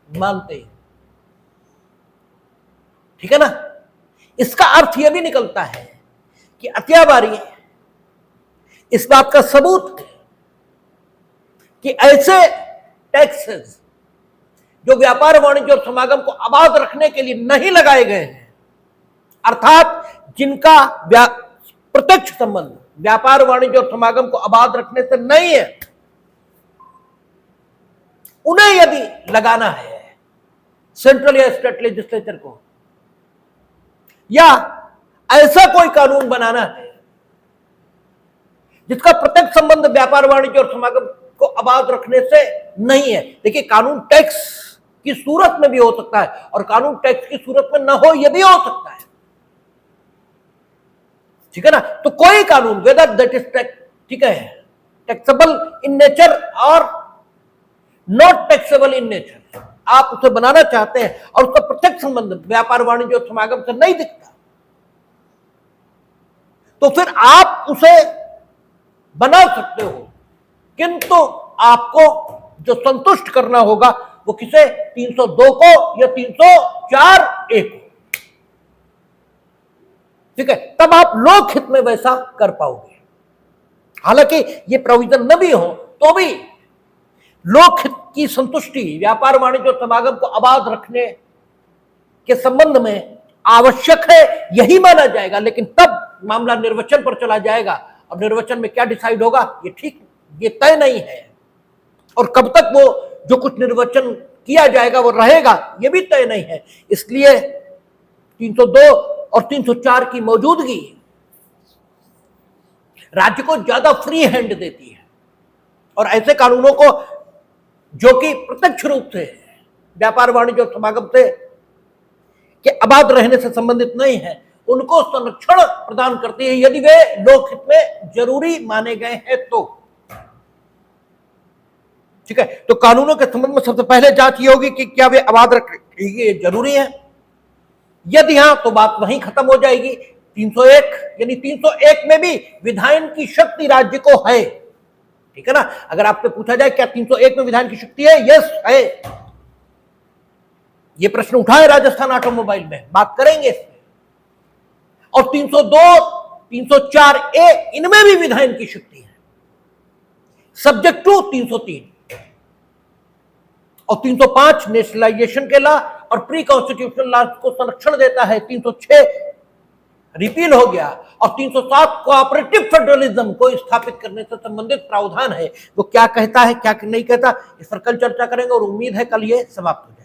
मानते, ठीक है ना। इसका अर्थ यह भी निकलता है कि अतियाबारी इस बात का सबूत है कि ऐसे टैक्सेस जो व्यापार वाणिज्य और समागम को आबाद रखने के लिए नहीं लगाए गए हैं, अर्थात जिनका प्रत्यक्ष संबंध व्यापार वाणिज्य और समागम को आबाद रखने से नहीं है, उन्हें यदि लगाना है सेंट्रल या स्टेट लेजिस्लेचर को, या ऐसा कोई कानून बनाना है जिसका प्रत्यक्ष संबंध व्यापार वाणिज्य और समागम को आबाद रखने से नहीं है। देखिए, कानून टैक्स की सूरत में भी हो सकता है और कानून टैक्स की सूरत में न हो यह भी हो सकता है, ठीक है ना। तो कोई कानून, वेदर दैट इज ठीक है, टैक्सेबल इन नेचर और नॉट टैक्सेबल इन नेचर, आप उसे बनाना चाहते हैं और उसका प्रत्यक्ष संबंध व्यापार वाणिज्य और समागम से नहीं दिखता, तो फिर आप उसे बना सकते हो, किंतु आपको जो संतुष्ट करना होगा वो किसे, 302 को या 304A को, ठीक है। तब आप लोक हित में वैसा कर पाओगे। हालांकि ये प्रोविजन न भी हो तो भी लोक हित की संतुष्टि व्यापार वाणिज्य और समागम को आबाद रखने के संबंध में आवश्यक है, यही माना जाएगा। लेकिन तब मामला निर्वाचन पर चला जाएगा, और निर्वाचन में क्या डिसाइड होगा ये तय नहीं है, और कब तक वो जो कुछ निर्वाचन किया जाएगा वो रहेगा ये भी तय नहीं है। इसलिए 302 और 304 की मौजूदगी राज्य को ज्यादा फ्री हैंड देती है और ऐसे कानूनों को जो कि प्रत्यक्ष रूप से व्यापार वाणिज्य और समागम से के आबाद रहने से संबंधित नहीं है उनको संरक्षण प्रदान करती है यदि वे लोकहित में जरूरी माने गए हैं तो। ठीक है, तो कानूनों के संबंध में सबसे पहले जांच ये होगी कि क्या वे आबाद रखेंगे जरूरी है। यदि हां तो बात वहीं खत्म हो जाएगी। 301 यानी 301 में भी विधायन की शक्ति राज्य को है। ठीक है ना, अगर आपसे पूछा जाए क्या 301 में विधायन की शक्ति है, यस है। ये प्रश्न उठाए राजस्थान ऑटोमोबाइल में, बात करेंगे इसमें। और 302 304 ए इनमें भी विधायन की शक्ति है सब्जेक्ट टू 303 और 305 नेशनलाइजेशन के लॉ और प्री कॉन्स्टिट्यूशनल लॉ को संरक्षण देता है। 306 रिपील हो गया और 307 कोऑपरेटिव फेडरलिज्म को स्थापित करने से संबंधित प्रावधान है। वो क्या कहता है क्या नहीं कहता इस पर कल चर्चा करेंगे और उम्मीद है कल ये समाप्त हो जाए।